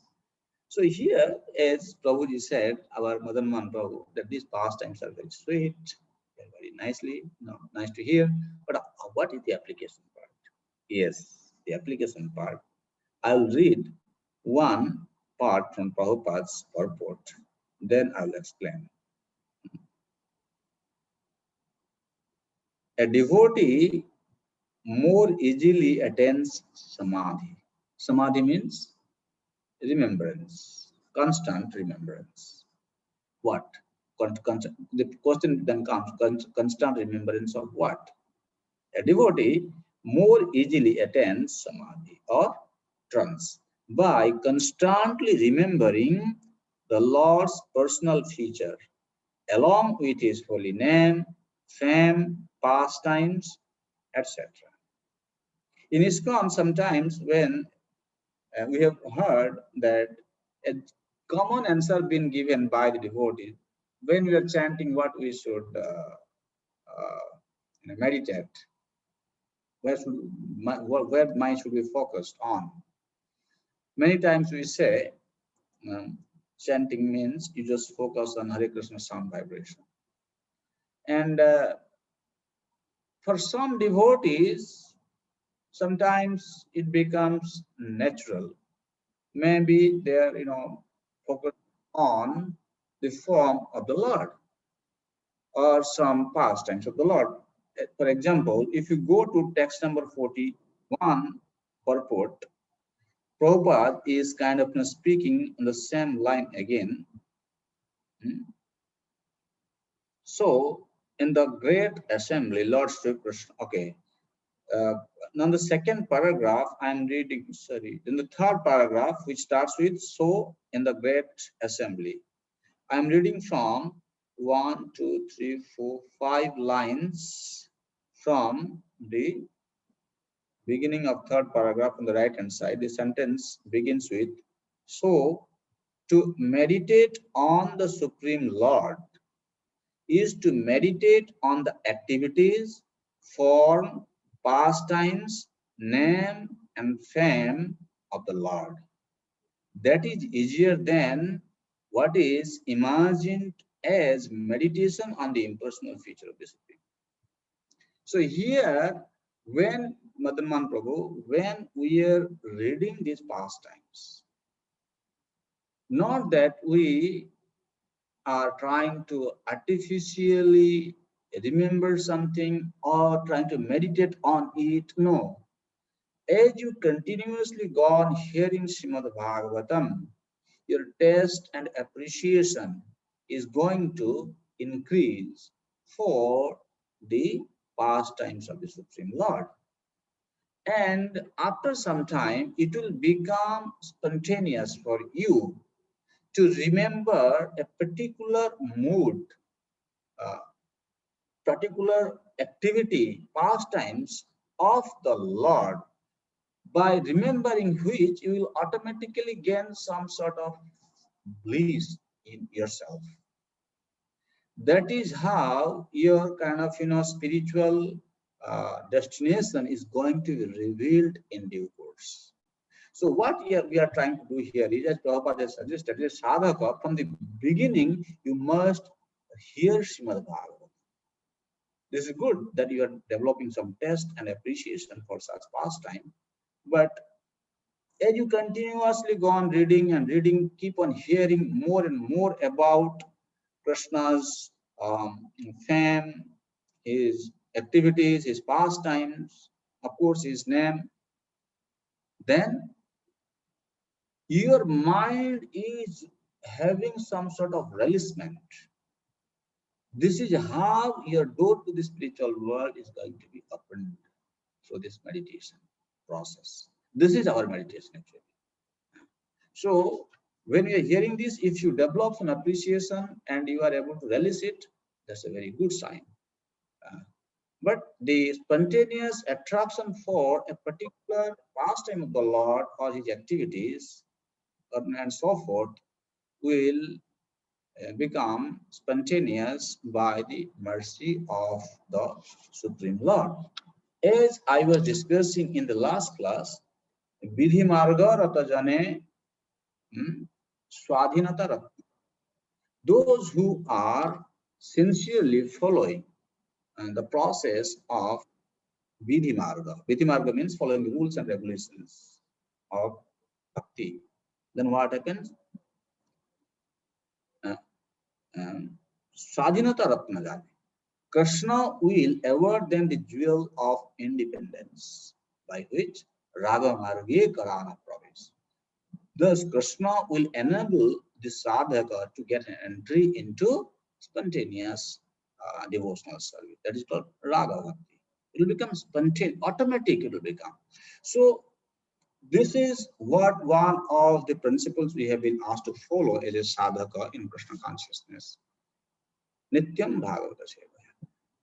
So here, as Prabhuji said, our Madanman Prabhu, that these pastimes are very sweet, they're very nice to hear. But what is the application part? Yes, the application part. I'll read one part from Prabhupada's purport, then I'll explain. A devotee more easily attains samadhi. Samadhi means remembrance, constant remembrance. What? The question then comes, constant remembrance of what? A devotee more easily attains samadhi or trance by constantly remembering the Lord's personal feature along with his holy name, fame, pastimes, etc. In ISKCON, sometimes when we have heard that a common answer being given by the devotees when we are chanting what we should meditate, where mind should be focused on. Many times we say chanting means you just focus on Hare Krishna sound vibration. And for some devotees, sometimes it becomes natural. Maybe they're focused on the form of the Lord or some pastimes of the Lord. For example, if you go to text number 41 purport, Prabhupada is kind of speaking on the same line again. So in the great assembly, Lord Sri Krishna, okay. Now the second paragraph I'm reading, in the third paragraph, which starts with, so in the great assembly. I'm reading from 1, 2, 3, 4, 5 lines from the beginning of third paragraph on the right hand side. The sentence begins with, so to meditate on the Supreme Lord is to meditate on the activities, form, pastimes, name and fame of the Lord. That is easier than what is imagined as meditation on the impersonal feature of the Supreme. So here, when Madanman Prabhu, when we are reading these pastimes, not that we are trying to artificially remember something or trying to meditate on it, no. As you continuously go on hearing Srimad Bhagavatam, your taste and appreciation is going to increase for the pastimes of the Supreme Lord. And after some time, it will become spontaneous for you to remember a particular mood, particular activity, pastimes of the Lord, by remembering which you will automatically gain some sort of bliss in yourself. That is how your kind of spiritual destination is going to be revealed in due course. So what we are trying to do here is, as Prabhupada has suggested, is sadhaka, from the beginning you must hear Srimad Bhagavatam. This is good that you are developing some taste and appreciation for such pastime, but as you continuously go on reading and reading, keep on hearing more and more about Krishna's fame, his activities, his pastimes, of course his name, then your mind is having some sort of relishment. This is how your door to the spiritual world is going to be opened through this meditation process. This is our meditation actually. So when you are hearing this, if you develop an appreciation and you are able to relish it, that's a very good sign. But the spontaneous attraction for a particular pastime of the Lord or his activities and so forth will become spontaneous by the mercy of the Supreme Lord. As I was discussing in the last class, Vidhi Marga Rata Jane Swadhinata Ratna. Those who are sincerely following the process of Vidhi Marga. Vidhi Marga means following the rules and regulations of Bhakti. Then what happens? Swadhinata Ratna Jane. Krishna will award them the jewel of independence, by which Raga Marge Karana Pravesh. Thus, Krishna will enable the sadhaka to get an entry into spontaneous devotional service. That is called Raga Bhakti. It will become spontaneous, automatic it will become. So, this is what one of the principles we have been asked to follow as a sadhaka in Krishna consciousness. Nityam Bhagavata Seva.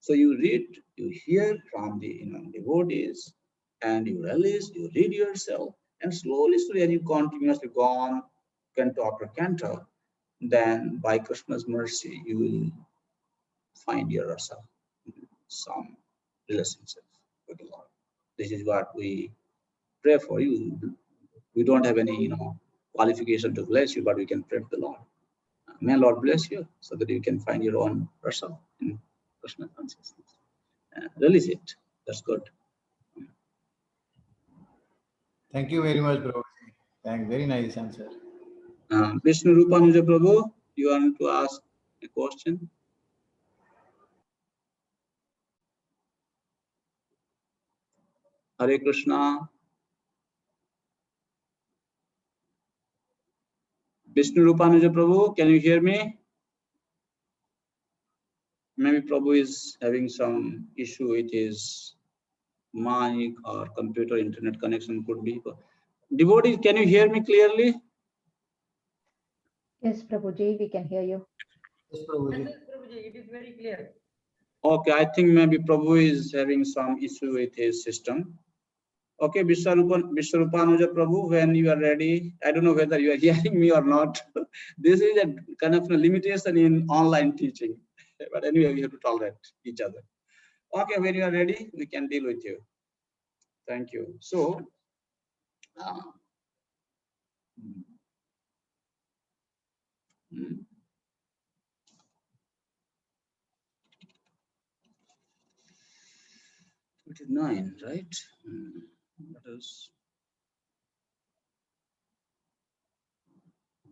So you read, you hear from the devotees, and you release, you read yourself, and slowly, as you continuously go on, canto after canto, then by Krishna's mercy, you will find yourself some relationship with the Lord. This is what we pray for you. We don't have any, qualification to bless you, but we can pray to the Lord. May Lord bless you so that you can find your own person in Krishna consciousness. Release it. That's good. Thank you very much, bro. Thanks. Very nice answer. Vishnu Rupanuja Prabhu, you want to ask a question? Hare Krishna. Vishnu Rupanuja Prabhu, can you hear me? Maybe Prabhu is having some issue with his mic or computer internet connection, could be. Devotees, can you hear me clearly? Yes, Prabhuji, we can hear you. Yes, Prabhuji. It is very clear. Okay, I think maybe Prabhu is having some issue with his system. Okay, Vishwarupanuja Prabhu, when you are ready, I don't know whether you are hearing me or not. This is a kind of a limitation in online teaching. But anyway, we have to tolerate each other. Okay, when you are ready, we can deal with you. Thank you. So, 29, right? That is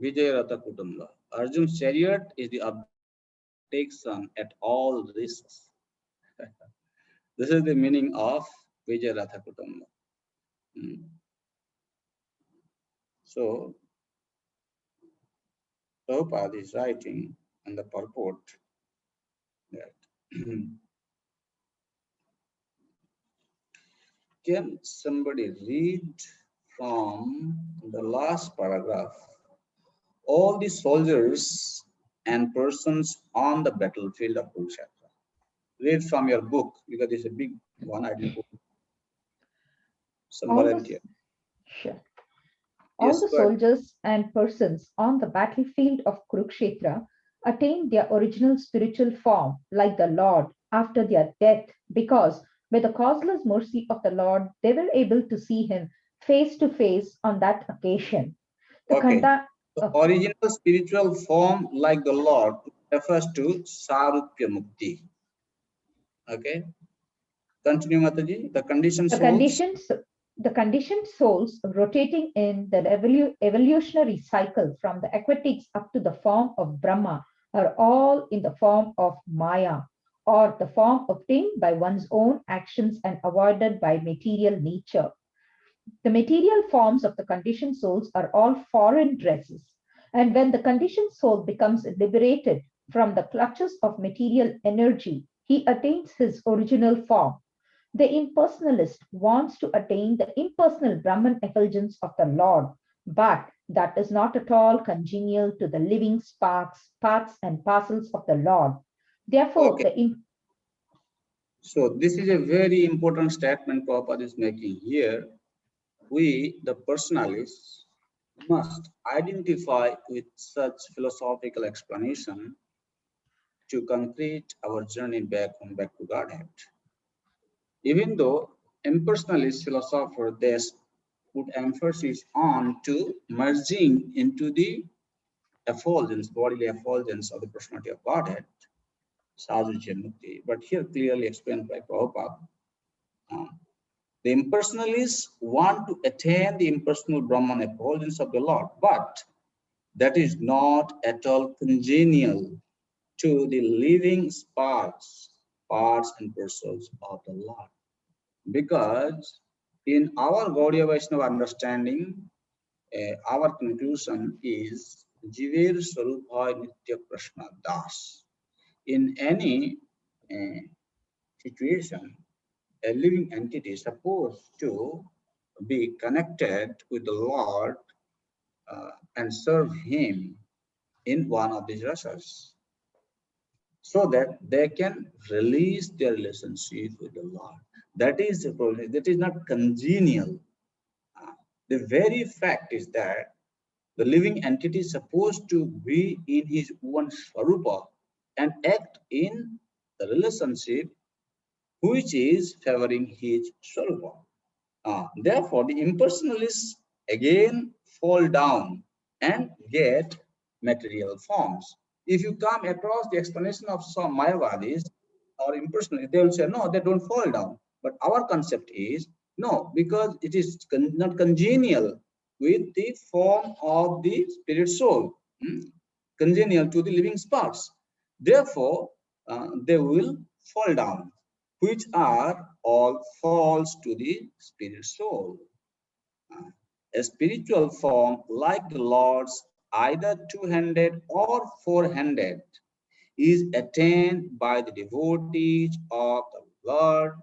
Vijayarata Kutumba. Arjun's chariot is the abdication at all risks. This is the meaning of Vijayarata Kutumba. So, Prabhupada is writing in the purport that can somebody read from the last paragraph all the soldiers and persons on the battlefield of Kurukshetra. Read from your book because it's a big one. I didn't put some All the, volunteer. sure. All Yes, the go ahead. soldiers and persons on the battlefield of Kurukshetra attained their original spiritual form like the Lord after their death, because by the causeless mercy of the Lord, they were able to see him face to face on that occasion. The Okay. Khanda, The okay. original spiritual form like the Lord refers to Sarupya Mukti. Okay. Continue, Mataji. The conditioned The souls. the conditioned souls rotating in the evolutionary cycle from the aquatics up to the form of Brahma are all in the form of Maya, or the form obtained by one's own actions and avoided by material nature. The material forms of the conditioned souls are all foreign dresses. And when the conditioned soul becomes liberated from the clutches of material energy, he attains his original form. The impersonalist wants to attain the impersonal Brahman effulgence of the Lord, but that is not at all congenial to the living sparks, parts, and parcels of the Lord. Therefore, Okay. So this is a very important statement Prabhupada is making here. We, the personalists, must identify with such philosophical explanation to complete our journey back home, back to Godhead. Even though impersonalist philosophers they put emphasis on to merging into the effulgence, bodily effulgence of the personality of Godhead, Sadhuja Mukti. But here clearly explained by Prabhupada, the impersonalists want to attain the impersonal Brahman effulgence of the Lord, but that is not at all congenial to the living sparks, parts and parcels of the Lord. Because in our Gaudiya Vaishnava understanding, our conclusion is Jiver Swarupa Nitya Prashna Das. In any situation, a living entity is supposed to be connected with the Lord and serve Him in one of these rasas, so that they can release their relationship with the Lord. That is the problem. That is not congenial. The very fact is that the living entity is supposed to be in his own swarupa and act in the relationship which is favoring his swarupa. Therefore, the impersonalists again fall down and get material forms. If you come across the explanation of some Mayavadis or impersonalists, they will say, no, they don't fall down. But our concept is, no, because it is not congenial with the form of the spirit soul, congenial to the living sparks. Therefore, they will fall down, which are all false to the spirit soul. A spiritual form like the Lord's, either two-handed or four-handed, is attained by the devotees of the Lord,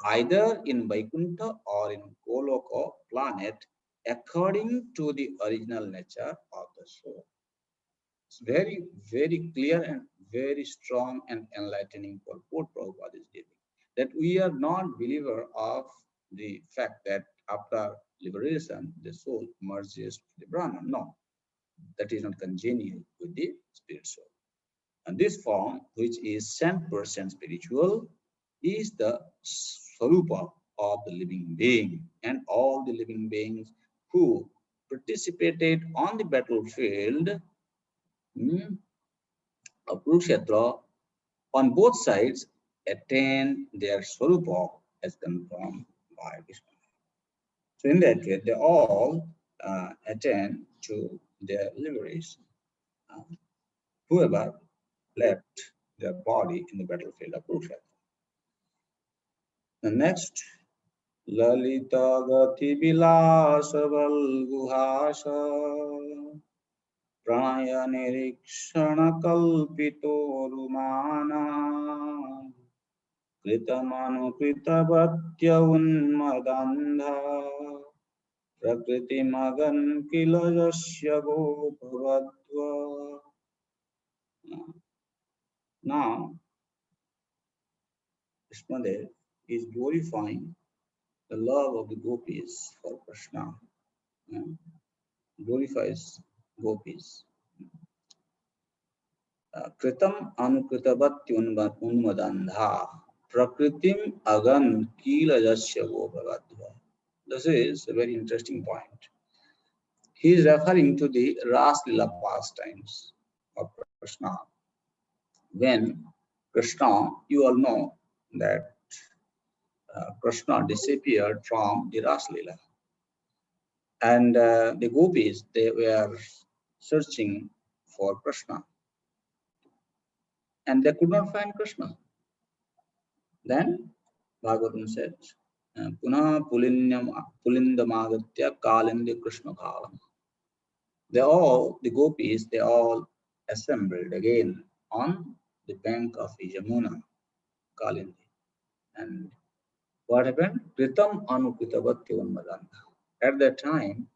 either in Vaikuntha or in Goloka planet, according to the original nature of the soul. It's very, very clear and very strong and enlightening for what Prabhupada is giving. That we are not believer of the fact that after liberation, the soul merges with the Brahman. No, that is not congenial with the spirit soul. And this form, which is 100% spiritual, is the Swarupa of the living being. And all the living beings who participated on the battlefield of Kurukshetra on both sides attain their Swarupa as confirmed by Vishnu. So in that way, they all attain to their liberation. Whoever left their body in the battlefield of Kurukshetra. The next, Lalita Gati Vilasa Valguhasa Pranaya Nirikshana Kalpito Rumana Kritamanu Kritavatya Unmadandha Prakriti magan kilajasya go bhavadva. Now, Krishnadev is glorifying the love of the gopis for Krishna. Glorifies gopis. Kritam anukritavatyunmadandha prakritim agan kilajasya go bhavadva. This is a very interesting point. He is referring to the Ras Lila pastimes of Krishna. When Krishna, you all know that Krishna disappeared from the Ras Lila, and the gopis, they were searching for Krishna, and they could not find Krishna. Then Bhagavatam said, Puna pulindamagatya kalindi Krishna kalam. The gopis, they all assembled again on the bank of Yamuna, Kalindi. And what happened? Kritam anukritavatyunmadanda. At that time,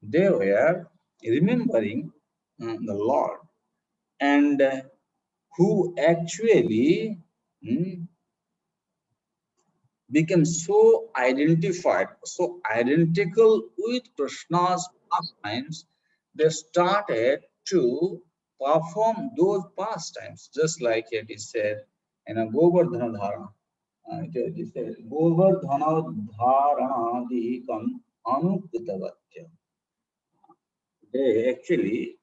they were remembering the Lord, and who actually became so identified, so identical with Krishna's pastimes, they started to perform those pastimes, just like it is said in a Govardhana Dharana. It is said, Govardhana Dharana Dikam Anukitavatya. They actually,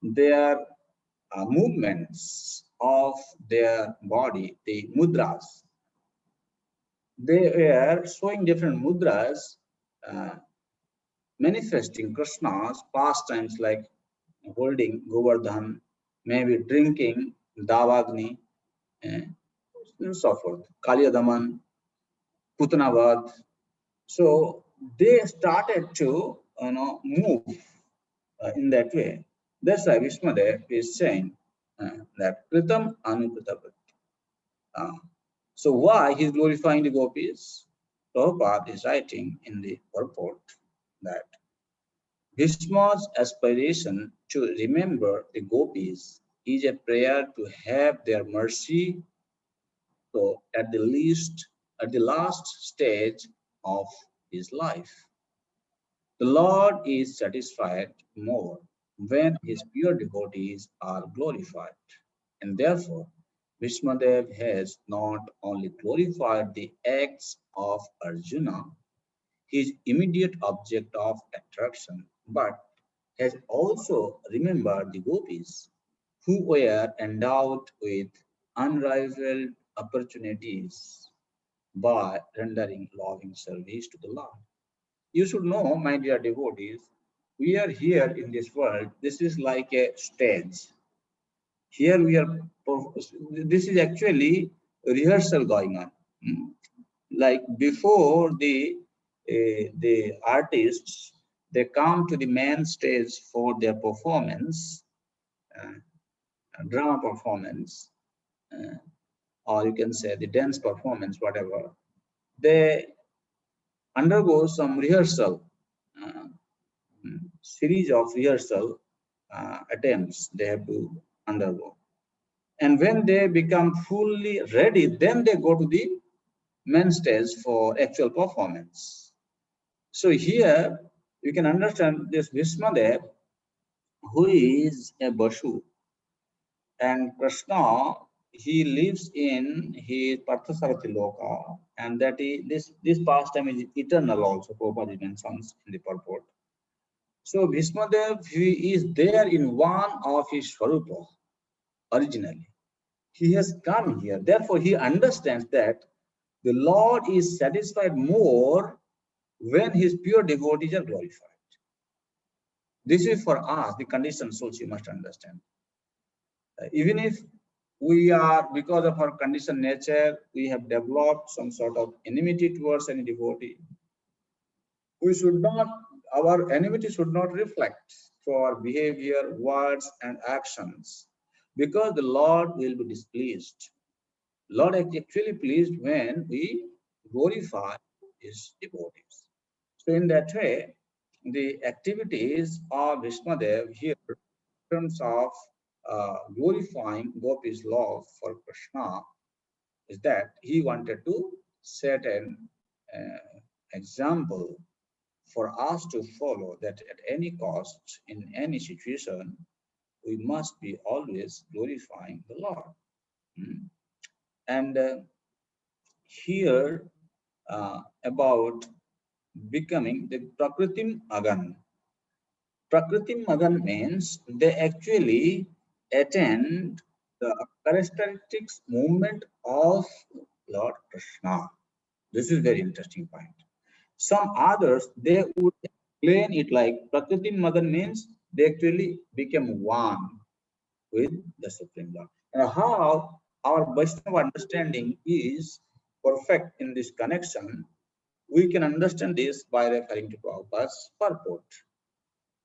their movements of their body, the mudras, they were showing different mudras, uh, manifesting Krishna's pastimes like holding Govardhan, maybe drinking Davagni, and so forth, Kalyadaman, Putanavad. So they started to move in that way. That's why Vishmadev is saying that Kritam Anukritavati. So why he's glorifying the gopis? Prabhupada is writing in the purport that Bhishma's aspiration to remember the gopis is a prayer to have their mercy. So at the last stage of his life, the Lord is satisfied more when his pure devotees are glorified. And therefore, Vishmadev has not only glorified the acts of Arjuna, his immediate object of attraction, but has also remembered the gopis who were endowed with unrivaled opportunities by rendering loving service to the Lord. You should know, my dear devotees, we are here in this world. This is like a stage. Here we are, this is actually rehearsal going on. Like before the artists, they come to the main stage for their performance, drama performance, or you can say the dance performance, whatever. They undergo some rehearsal, series of rehearsal attempts they have to undergo. And when they become fully ready, then they go to the main stage for actual performance. So here you can understand this Vishmadev, who is a Bashu, and Krishna, he lives in his Parthasarathi Loka, and that is this pastime is eternal also, Prabhupada mentions in the purport. So Bhishmadev, he is there in one of his Swarupa originally. He has come here. Therefore, he understands that the Lord is satisfied more when his pure devotees are glorified. This is for us, the conditioned souls, you must understand. Even if we are, because of our conditioned nature, we have developed some sort of enmity towards any devotee, we should not, our enmity should not reflect through our behavior, words, and actions, because the Lord will be displeased. Lord is actually pleased when we glorify his devotees. So in that way, the activities of Bhishmadev here in terms of glorifying Gopi's love for Krishna is that he wanted to set an example for us to follow, that at any cost, in any situation, we must be always glorifying the Lord. And here about becoming the Prakritim Agan. Prakritim Magan means they actually attend the characteristics movement of Lord Krishna. This is very interesting point. Some others, they would explain it like Prakritim Magan means they actually became one with the Supreme Lord. And how our Vaishnava understanding is perfect in this connection, we can understand this by referring to Prabhupada's purport.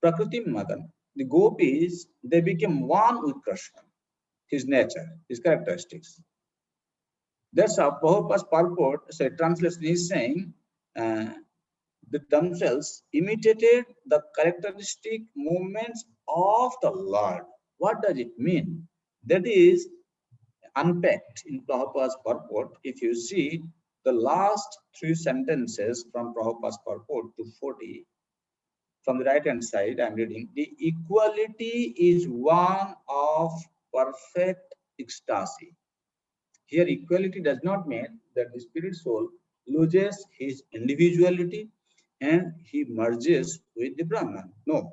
Prakriti Madan, the gopis, they became one with Krishna, his nature, his characteristics. That's how Prabhupada's purport, so translation is saying, that themselves imitated the characteristic movements of the Lord. What does it mean? That is unpacked in Prabhupada's purport. If you see the last three sentences from Prabhupada's purport to 40, from the right hand side, I'm reading, the equality is one of perfect ecstasy. Here, equality does not mean that the spirit soul loses his individuality and he merges with the Brahman. No.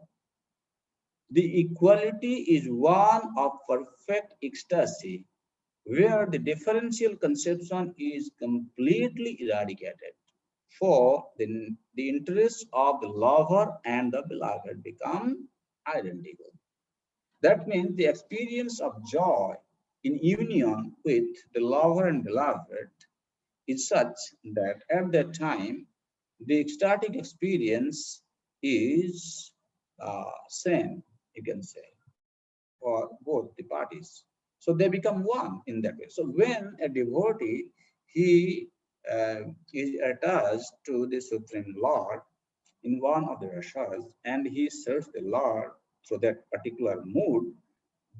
The equality is one of perfect ecstasy, where the differential conception is completely eradicated. For the interests of the lover and the beloved become identical. That means the experience of joy in union with the lover and beloved is such that at that time the ecstatic experience is same, you can say, for both the parties. So they become one in that way. So when a devotee, he is attached to the Supreme Lord in one of the rasas and he serves the Lord through that particular mood,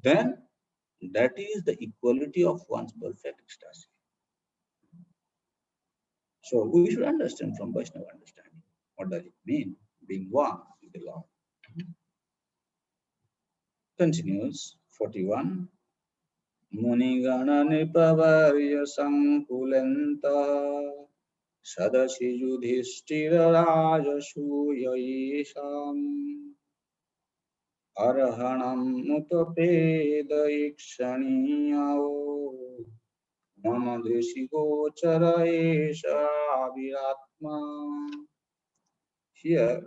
then that is the equality of one's perfect ecstasy. So we should understand from Vaishnava understanding. What does it mean, being one with the Lord? Continues, 41. Munigana nipavarya sankulenta Sadasi Yudhishthira Rajasuya Isham Arhanam Mutapeda Ikshaniyao Mama Drishiko Charaesha Viratma. Here,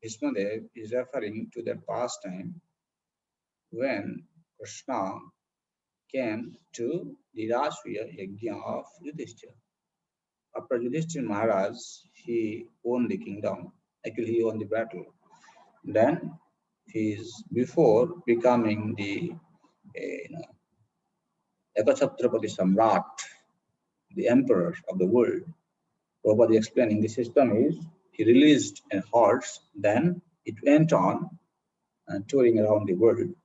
Bhishmadev is referring to that pastime when Krishna came to the Rashtriya Yajna of Yudhishthira. After Yudhishthira Maharaj, he won the kingdom. Actually, he won the battle. Then, before becoming the Ekachhatrapati Samrat, the emperor of the world, Prabhupada explaining the system is, he released a horse, then it went on touring around the world.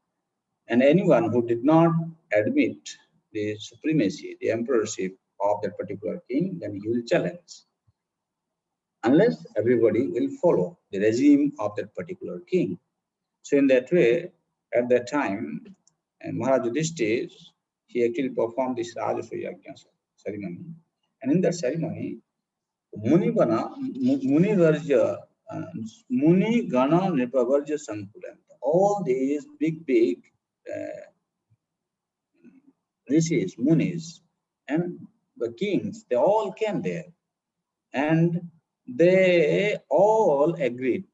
And anyone who did not admit the supremacy, the emperorship of that particular king, then he will challenge. Unless everybody will follow the regime of that particular king. So in that way, at that time, Maharaj Yudhishthira, he actually performed this Rajasuya Yajna ceremony. And in that ceremony, Muni Gana Nipavarja Sankulanta, all these big rishis, munis, and the kings, they all came there. And they all agreed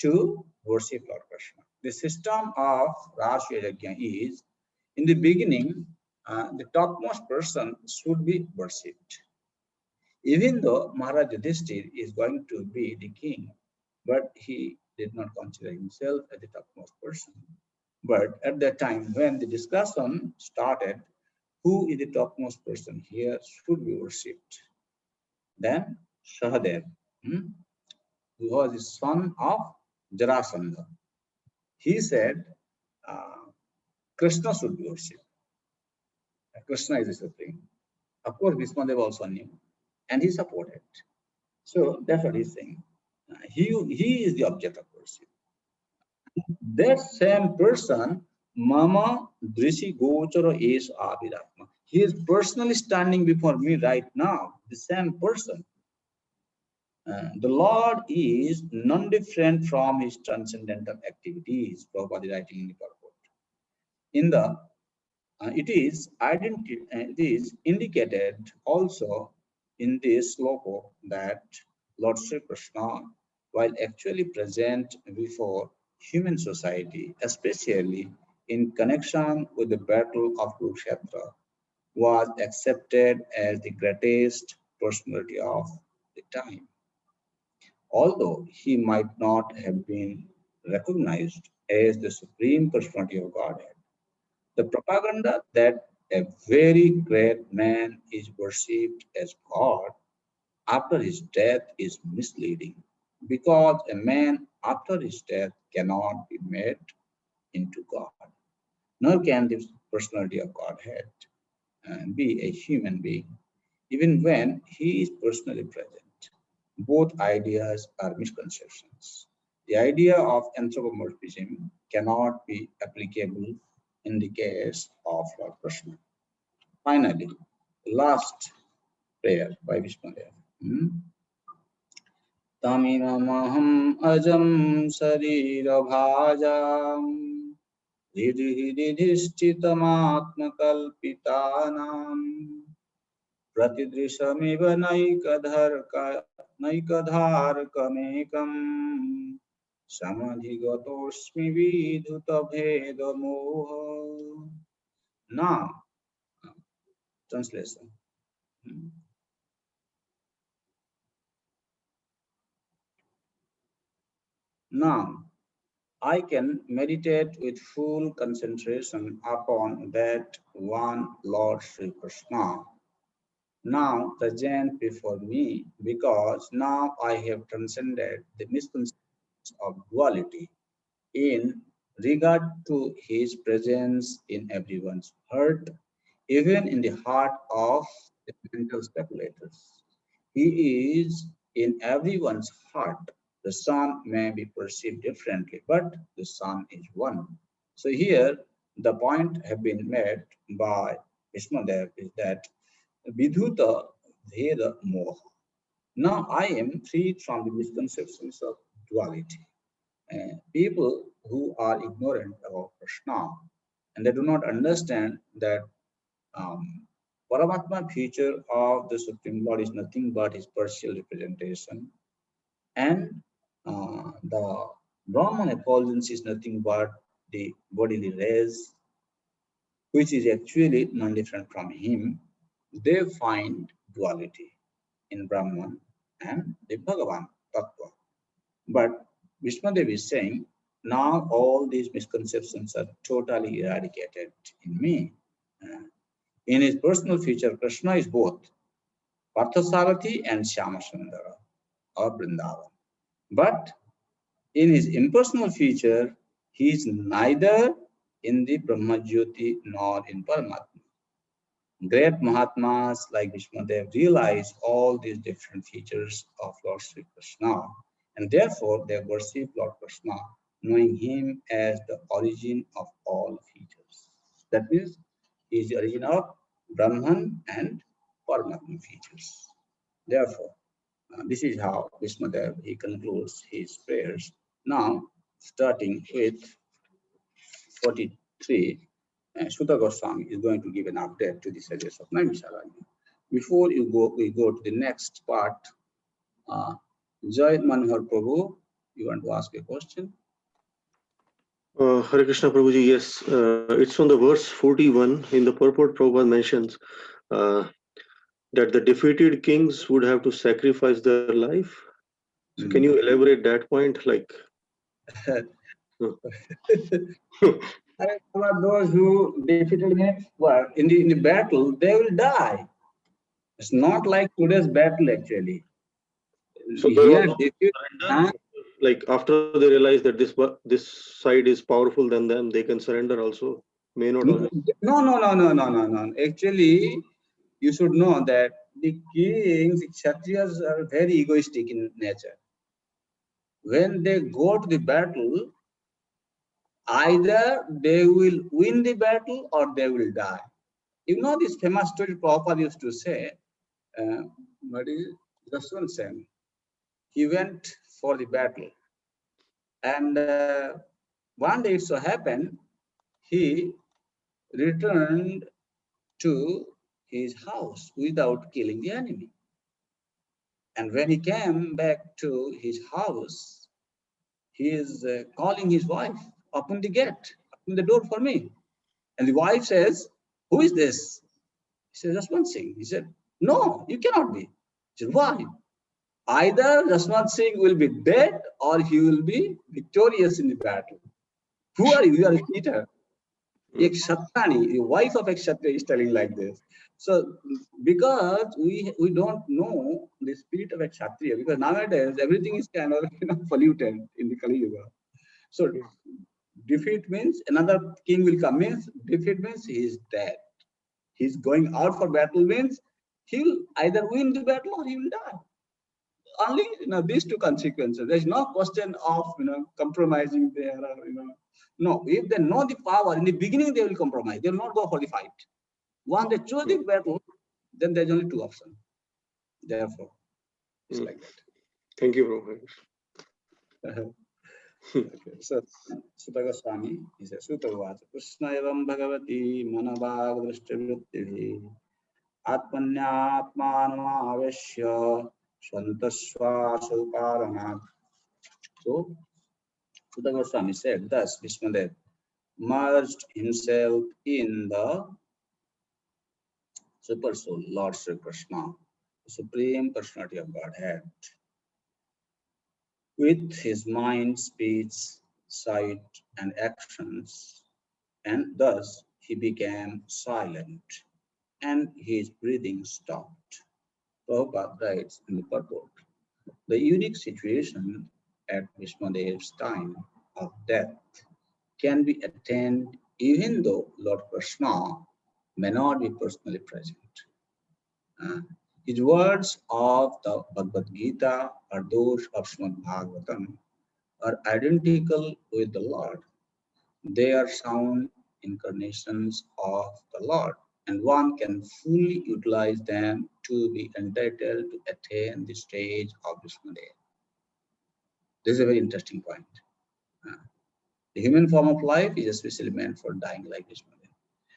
to worship Lord Krishna. The system of Rashtriya Yajna is, in the beginning, the topmost person should be worshipped. Even though Maharaj Yudhishthira is going to be the king, but he did not consider himself as the topmost person. But at that time, when the discussion started, who is the topmost person here should be worshipped? Then Sahadev. who was the son of Jarasandha. He said Krishna should be worshipped. Krishna is the supreme. Of course, Bhismadev also knew, and he supported. So that's what he's saying. He is the object of worship. That same person, Mama Drishi Gochara is Abhiratma. He is personally standing before me right now. The same person. The Lord is non-different from his transcendental activities. Prabhupada writing in the purport. In the it is indicated also in this sloka that Lord Sri Krishna, while actually present before human society, especially in connection with the battle of Kurukshetra, was accepted as the greatest personality of the time. Although he might not have been recognized as the supreme personality of Godhead, the propaganda that a very great man is worshipped as God after his death is misleading, because a man after his death cannot be made into God, nor can the personality of Godhead be a human being, even when he is personally present. Both ideas are misconceptions. The idea of anthropomorphism cannot be applicable in the case of Lord Krishna. Finally, the last prayer by Vishnudev. Tamimamaham ajam sarira bhajam hridhishchitamatmakalpitanam pratidrishamiva naikadharkamekam samadhigatosmi vidhuta bheda moha. Now, translation. Now, I can meditate with full concentration upon that one Lord Sri Krishna, now present before me, because now I have transcended the misconceptions of duality in regard to his presence in everyone's heart, even in the heart of the mental speculators. He is in everyone's heart. The sun may be perceived differently, but the sun is one. So here, the point have been made by Vishmadev is that Vidhuta Veda Moha. Now I am freed from the misconceptions of duality. People who are ignorant about Krishna and they do not understand that Paramatma feature of the Supreme Lord is nothing but his partial representation, and the Brahman effulgence is nothing but the bodily rays, which is actually non-different from him. They find duality in Brahman and the Bhagavan Tattva. But Vishmadev is saying, now all these misconceptions are totally eradicated in me. In his personal feature, Krishna is both Parthasarathi and Shyamasundara or Vrindavan. But in his impersonal feature, he is neither in the Brahmajyoti nor in Paramatma. Great Mahatmas like Vishmadev realize all these different features of Lord Sri Krishna, and therefore they worship Lord Krishna, knowing him as the origin of all features. That means he is the origin of Brahman and Paramatma features. Therefore, this is how Vishmadev he concludes his prayers. Now, starting with 43. Sutta Goswami is going to give an update to the sages of Naimisharanya. Before we go to the next part. Jai Manohar Prabhu, you want to ask a question? Hare Krishna Prabhuji, yes. It's on the verse 41 in the purport. Prabhupada mentions that the defeated kings would have to sacrifice their life. So can you elaborate that point? Like, those who defeated me, well, in the battle, they will die. It's not like today's battle actually. So there here, was if you, no surrender. Like after they realize that this side is powerful than them, they can surrender also. May not no, always. no. Actually, you should know that the kings, Kshatriyas are very egoistic in nature. When they go to the battle, either they will win the battle or they will die. You know this famous story Prabhupada used to say, what is Jaswant Sen? He went for the battle. And one day it so happened, he returned to his house without killing the enemy. And when he came back to his house, he is calling his wife, open the gate, open the door for me. And the wife says, who is this? He said, Jaswant Singh. He said, no, you cannot be. He said, why? Either Jaswant Singh will be dead or he will be victorious in the battle. Who are you? You are a cheater. Ek Kshatrani, the wife of a Kshatriya is telling like this. So because we don't know the spirit of a Kshatriya, because nowadays everything is kind of polluted in the Kali Yuga. So defeat means another king will come, means defeat means he is dead. He's going out for battle means he will either win the battle or he will die. Only these two consequences. There's no question of compromising there or no. If they know the power in the beginning, they will compromise. They will not go for the fight. Once they choose the battle, then there's only two options. Therefore, it's like that. Thank you, bro. Okay. So Sutta Goswami is a Sutta Vacha. Krishna evam bhagavati manabhag drishtivritti atmanyatmanaveshya shantasvasuparanat. So Sutta Goswami said, thus Vishmadev merged himself in the Super Soul, Lord Sri Krishna, the Supreme Personality of Godhead, with his mind, speech, sight, and actions, and thus he became silent, and his breathing stopped. Prabhupada writes in the purport, the unique situation at Vishmadev's time of death can be attained even though Lord Krishna may not be personally present. His words of the Bhagavad Gita or those of Srimad Bhagavatam are identical with the Lord. They are sound incarnations of the Lord, and one can fully utilize them to be entitled to attain the stage of Vishmadev. This is a very interesting point. The human form of life is especially meant for dying like Vishmadev.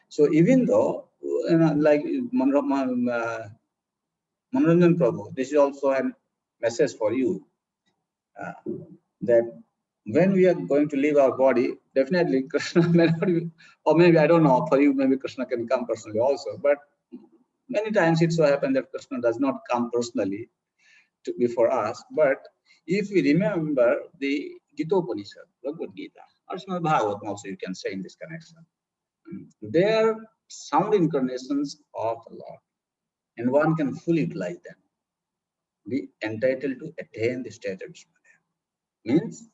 So even though, like Manoranjan Prabhu, this is also a message for you, that when we are going to leave our body, definitely Krishna may not be, or maybe, I don't know, for you, maybe Krishna can come personally also, but many times it so happens that Krishna does not come personally before us. But if we remember the Gita Upanishad, Bhagavad Gita, or Srimad Bhagavatam also you can say in this connection, they are sound incarnations of the Lord, and one can fully utilize them, be entitled to attain the state of Vishmadev. Means,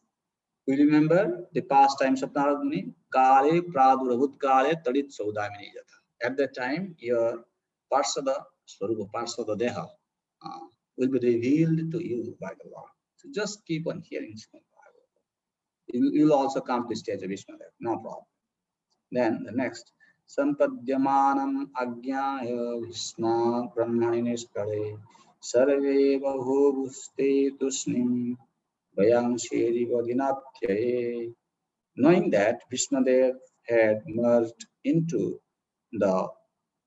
we remember the past times of Narad Muni, Kale Pradurabhut Kale Tadit Saudamini Jatha. At that time, your Parsada Swarupa, Parsada Deha will be revealed to you by the Lord. So just keep on hearing Srimad Bhagavatam. You will also come to the stage of Vishmadev, no problem. Then the next, Sampadyamanam Ajnaya Vishna Brahmani Niskale Sarve Bahubhuste Tusnim Vayam Sheri Vadinatyaye. Knowing that Vishmadev had merged into the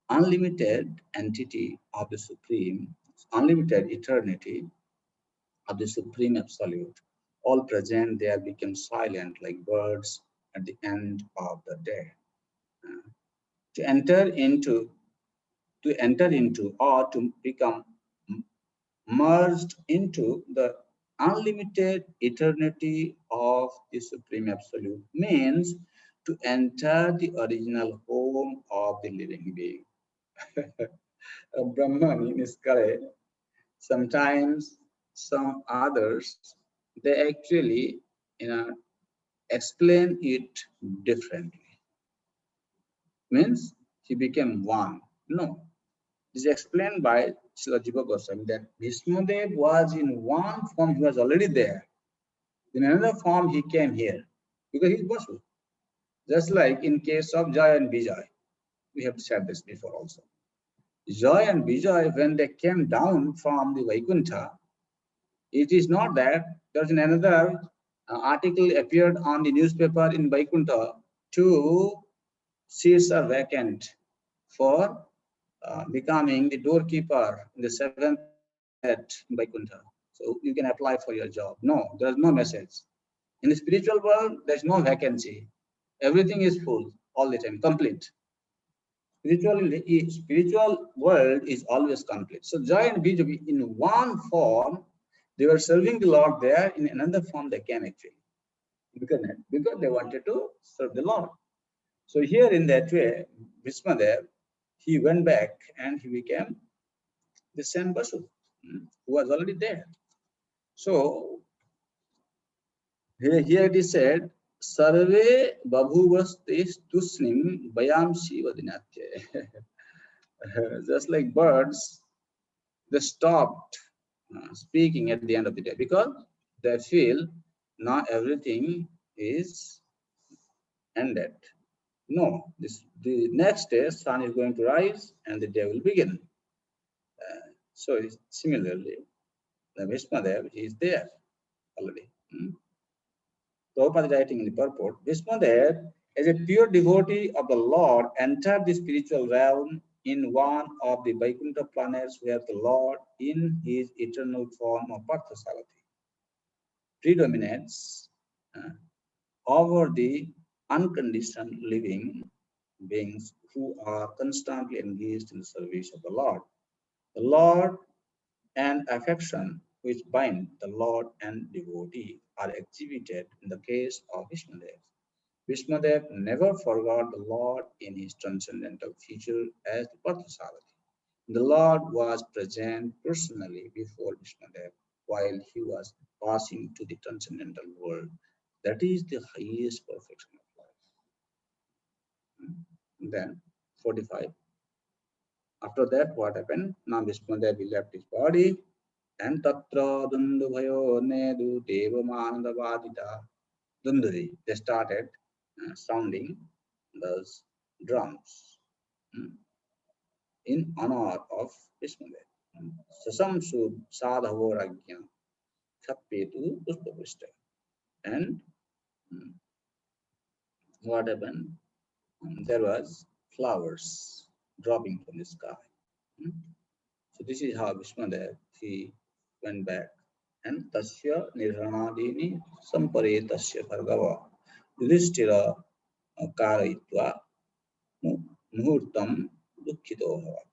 unlimited entity of the Supreme, unlimited eternity of the Supreme Absolute, all present there became silent like birds at the end of the day. To enter into or to become merged into the unlimited eternity of the Supreme Absolute means to enter the original home of the living being. Brahman in his Kale, sometimes some others, they actually, explain it differently. Means he became one. No, this is explained by Srila Jiva Goswami that Bhishmadev was in one form, he was already there. In another form, he came here because he's Vasu. Just like in case of Jaya and Vijay, we have said this before also. Jaya and Vijay, when they came down from the Vaikuntha, it is not that there's another article appeared on the newspaper in Vaikuntha, 2 seats are vacant for becoming the doorkeeper in the 7th flat in Vaikuntha. So you can apply for your job. No, there's no message. In the spiritual world, there's no vacancy. Everything is full all the time, complete. Spiritual world is always complete. So Jai and BJP in one form, they were serving the Lord there. In another form, they came actually because they wanted to serve the Lord. So here in that way, Bhishmadev, he went back and he became the same Basu who was already there. So here it is said, Sarve babhuvastes tusnim bayamsi vadinatya. Just like birds, they stopped speaking at the end of the day because they feel now everything is ended. No, the next day sun is going to rise and the day will begin. So similarly, the Bhishmadev is there already. Prabhupada writing in the purport, Bhishmadev, as a pure devotee of the Lord, entered the spiritual realm in one of the Vaikuntha planets where the Lord, in his eternal form of Parthasarathi, predominates over the unconditioned living beings who are constantly engaged in the service of the Lord. The Lord and affection which bind the Lord and devotee are exhibited in the case of Vishmadev. Vishmadev never forgot the Lord in his transcendental feature as the Parthasarathi. The Lord was present personally before Vishmadev while he was passing to the transcendental world. That is the highest perfection of life. Then 45. After that, what happened? Now Vishmadev left his body and tatra dundubhayo nedu devamanandavadita dunduvi. They started sounding those drums in honor of Vishmadev. Sasamsud sadhavoragya khapetu puspavishta. And what happened? There was flowers dropping from the sky. So this is how Vishmadev, he went back. And tasya nirhanadini sampare tasya bhargava yudhishthira karayitva muhurtam dukkhito bhavat.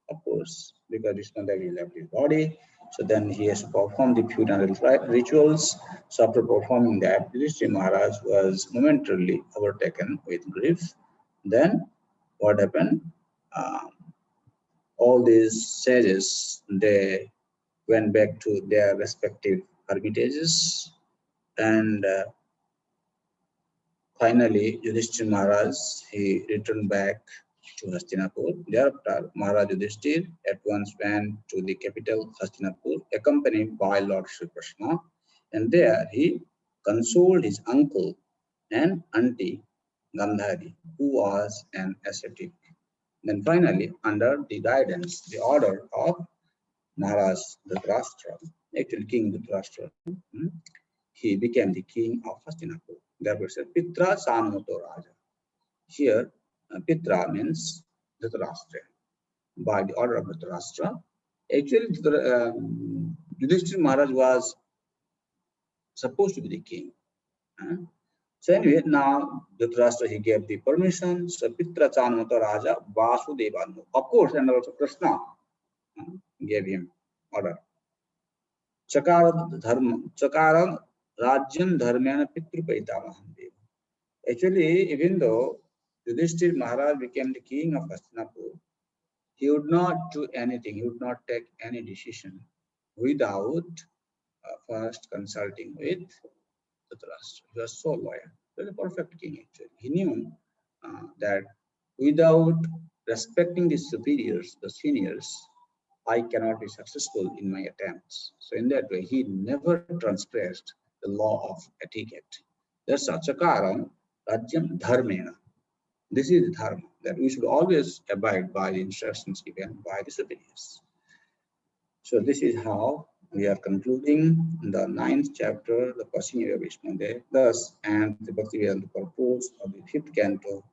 Of course, because Vishmadev left his body, so then he has to perform the funeral rituals. So after performing that, Yudhishthira Maharaj was momentarily overtaken with grief. Then what happened? All these sages, they went back to their respective hermitages, and finally Yudhishthira Maharaj, he returned back to Hastinapur. Thereafter, Maharaj Yudhishthira at once went to the capital Hastinapur, accompanied by Lord Sri Krishna, and there he consoled his uncle and auntie Gandhari, who was an ascetic. Then finally, under the guidance, the order of Maharaj Dhritarashtra, actually King Dhritarashtra, he became the king of Hastinapur. Therefore, said Pitra Sanumato Raja. Here, Pitra means Dhritarashtra. By the order of Dhritarashtra, actually Yudhishthira Maharaj was supposed to be the king. So anyway, now Dhritarashtra, he gave the permission. So Pitra Sanumato Raja Vasudevanu. Of course, and also Krishna gave him order. Chakara Rajyam Dharmana Pitrupaitavaham. Actually, even though Yudhishthira Maharaj became the king of Hastinapur, he would not do anything, he would not take any decision without first consulting with Dhritarashtra. He was so loyal. He was a perfect king actually. He knew that without respecting the superiors, the seniors, I cannot be successful in my attempts. So in that way, he never transgressed the law of etiquette. That's Sachakaram Rajyam Dharmena. This is dharma, that we should always abide by the instructions given by the superiors. So this is how we are concluding the 9th chapter, the passing away of Vishnu. Thus, and the Bhaktivedanta purpose of the 5th canto,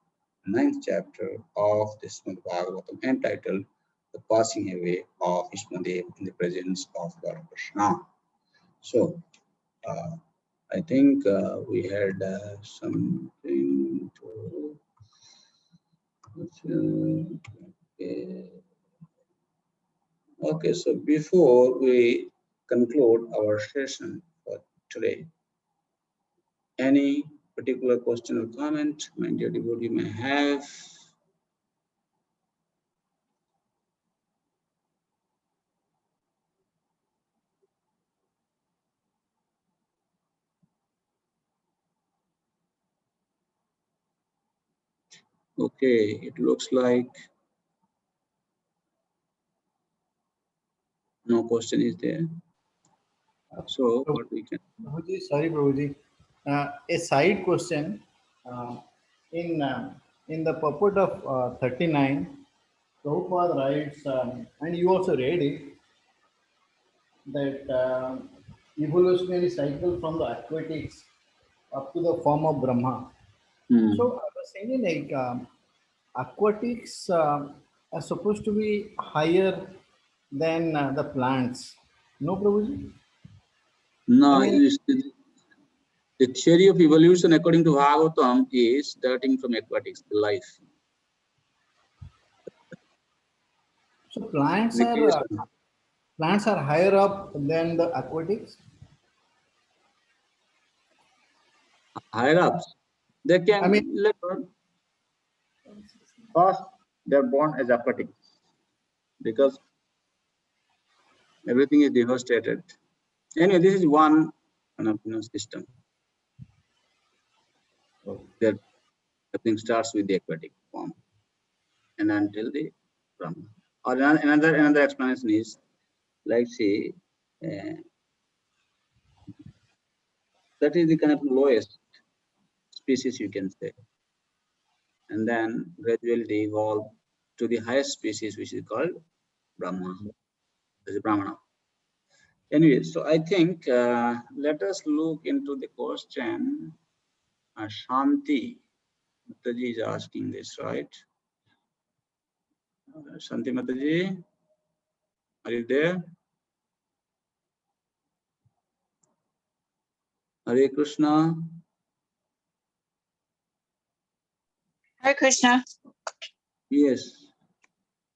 9th chapter of the Srimad Bhagavatam, entitled The Passing Away of Vishnudev in the Presence of Dr.Prashant. So, I think we had something to. Okay, so before we conclude our session for today, any particular question or comment, my dear devotee, may have? Okay, it looks like no question is there. So what we can. Prabhuji, sorry, Prabhuji. A side question. Uh, in the purport of 39, Prabhupada writes, and you also read it, that evolutionary cycle from the aquatics up to the form of Brahma. So I was thinking like aquatics are supposed to be higher than the plants. No, Prabhuji? I No, mean, the theory of evolution according to Bhagavatam is starting from aquatics, the life. so The creation. plants are higher up than the aquatics. Higher ups, they I mean, can later. First, they're born as aquatic because everything is devastated. Anyway, this is one system. That everything starts with the aquatic form and until the Brahma. Or another explanation is like say that is the kind of lowest species you can say, and then gradually they evolve to the highest species, which is called Brahma, the Brahmana. Anyway, so I think let us look into the question. Shanti Mataji is asking this, right? Shanti Mataji, are you there? Hare Krishna. Hare Krishna. Yes.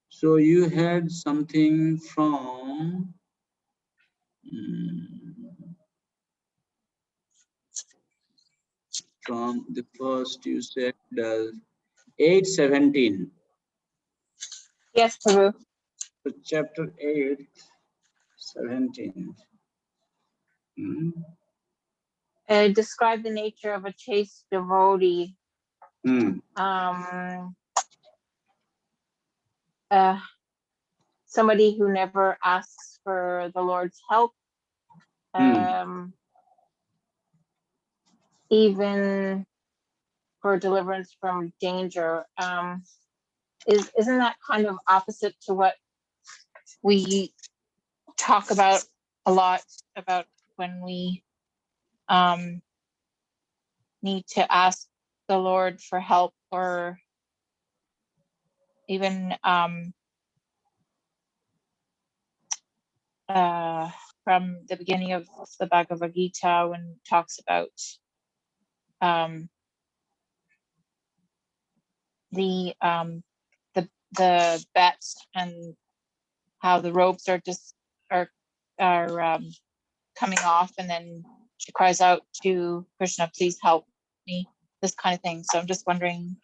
So you had something from the first, you said 8:17. Yes, Prabhu. So chapter 8:17. Describe the nature of a chaste devotee. Somebody who never asks for the Lord's help, even for deliverance from danger. Isn't that kind of opposite to what we talk about a lot about when we need to ask the Lord for help, or even from the beginning of the Bhagavad Gita, when it talks about the bets and how the ropes are coming off, and then she cries out to Krishna, please help me, this kind of thing. So I'm just wondering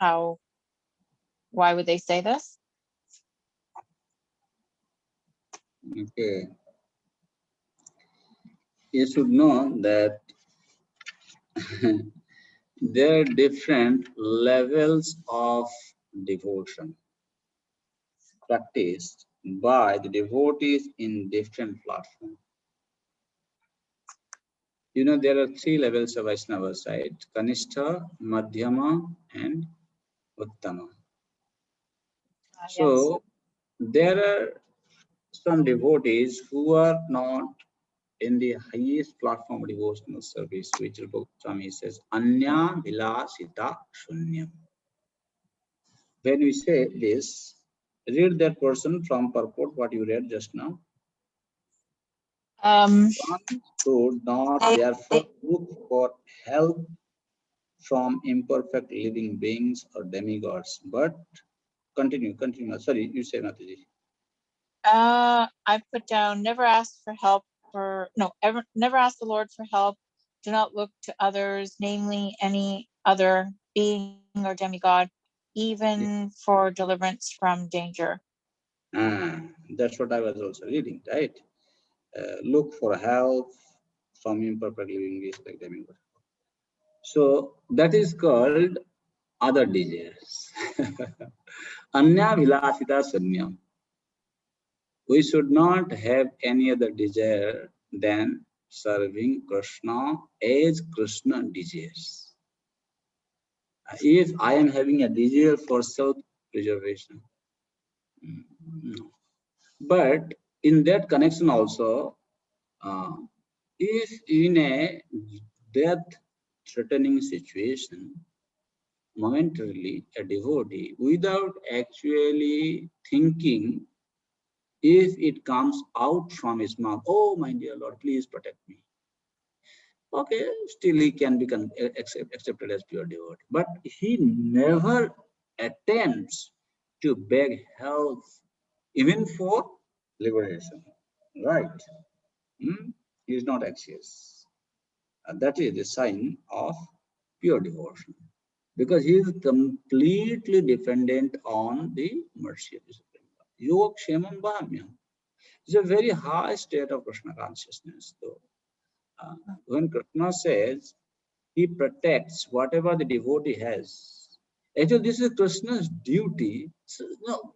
why would they say this? Okay. you should know that there are different levels of devotion practiced by the devotees in different platforms. You know, there are 3 levels of Vaishnavas, right? Kanistha, Madhyama, and Uttama. Yes. So there are some devotees who are not in the highest platform of devotional service, which Rupa Swami says, Anya Vilasita Shunyam. When we say this, read that portion from purport, what you read just now. One should not therefore look for help from imperfect living beings or demigods, but continue. Sorry, you say Mataji. I put down never ask for help never ask the Lord for help. Do not look to others, namely any other being or demigod, even for deliverance from danger. That's what I was also reading, right? Look for help from imperfect living beings like demigod. So that is called other desires. Anya Vilasita Sanyam. We should not have any other desire than serving Krishna as Krishna desires. If I am having a desire for self-preservation, no. But in that connection also, if in a death-threatening situation, momentarily a devotee, without actually thinking, if it comes out from his mouth, oh my dear Lord, please protect me. Okay, still he can be accepted as pure devotee. But he never attempts to beg help, even for liberation. Right? He is not anxious. And that is the sign of pure devotion. Because he is completely dependent on the mercy of the Supreme Lord. Yoga Kshemam Bhamyam. It's a very high state of Krishna consciousness, though. When Krishna says he protects whatever the devotee has, actually this is Krishna's duty. So, no,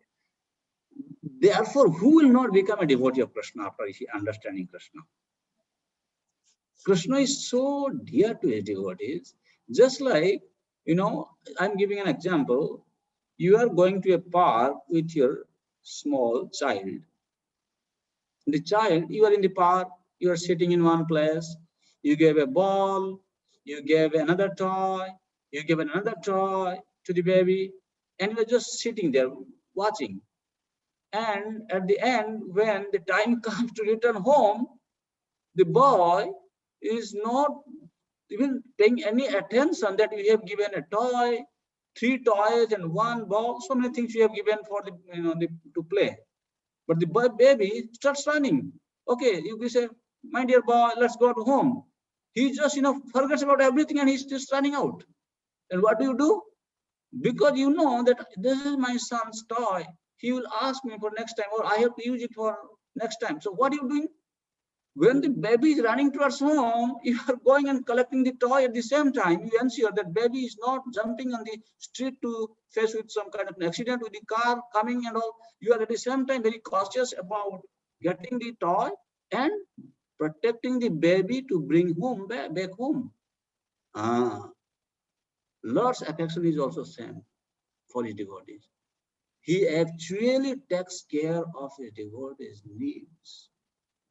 therefore, who will not become a devotee of Krishna after understanding Krishna? Krishna is so dear to his devotees, just like, I'm giving an example. You are going to a park with your small child. The child, you are in the park, you are sitting in one place, you gave a ball, you gave another toy, you gave another toy to the baby, and you are just sitting there watching. And at the end, when the time comes to return home, the boy is not even paying any attention that you have given a toy, 3 toys and 1 ball, so many things you have given for to play. But the baby starts running. Okay, you say, my dear boy, let's go to home. He just, forgets about everything and he's just running out. And what do? Because you know that this is my son's toy. He will ask me for next time, or I have to use it for next time. So what are you doing? When the baby is running towards home, you are going and collecting the toy at the same time. You ensure that baby is not jumping on the street to face with some kind of an accident with the car coming and all. You are at the same time very cautious about getting the toy and protecting the baby to bring home back home. Lord's affection is also same for his devotees. He actually takes care of his devotees' needs.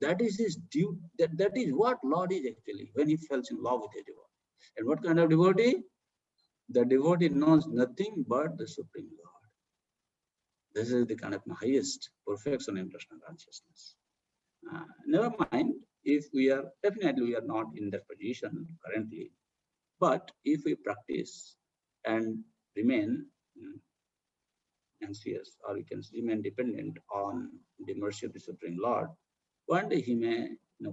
That is his duty. That is what Lord is actually when he falls in love with a devotee. And what kind of devotee? The devotee knows nothing but the Supreme Lord. This is the kind of highest perfection in Krishna consciousness. Never mind if we are not in that position currently, but if we practice and remain anxious, or we can remain dependent on the mercy of the Supreme Lord, one day he may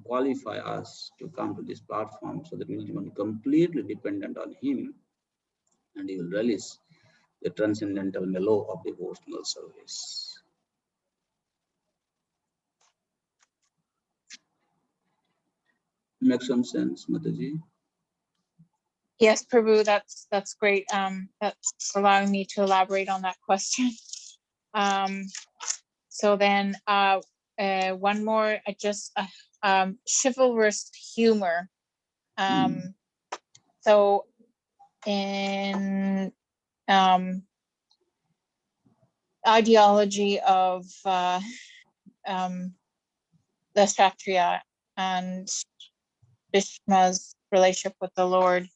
qualify us to come to this platform so that we will be completely dependent on him, and he will release the transcendental mellow of devotional service. Makes some sense, Mataji. Yes, Prabhu, that's great. That's allowing me to elaborate on that question. So then, one more, chivalrous humor. So in ideology of the Kshatriya and Bhishma's relationship with the Lord,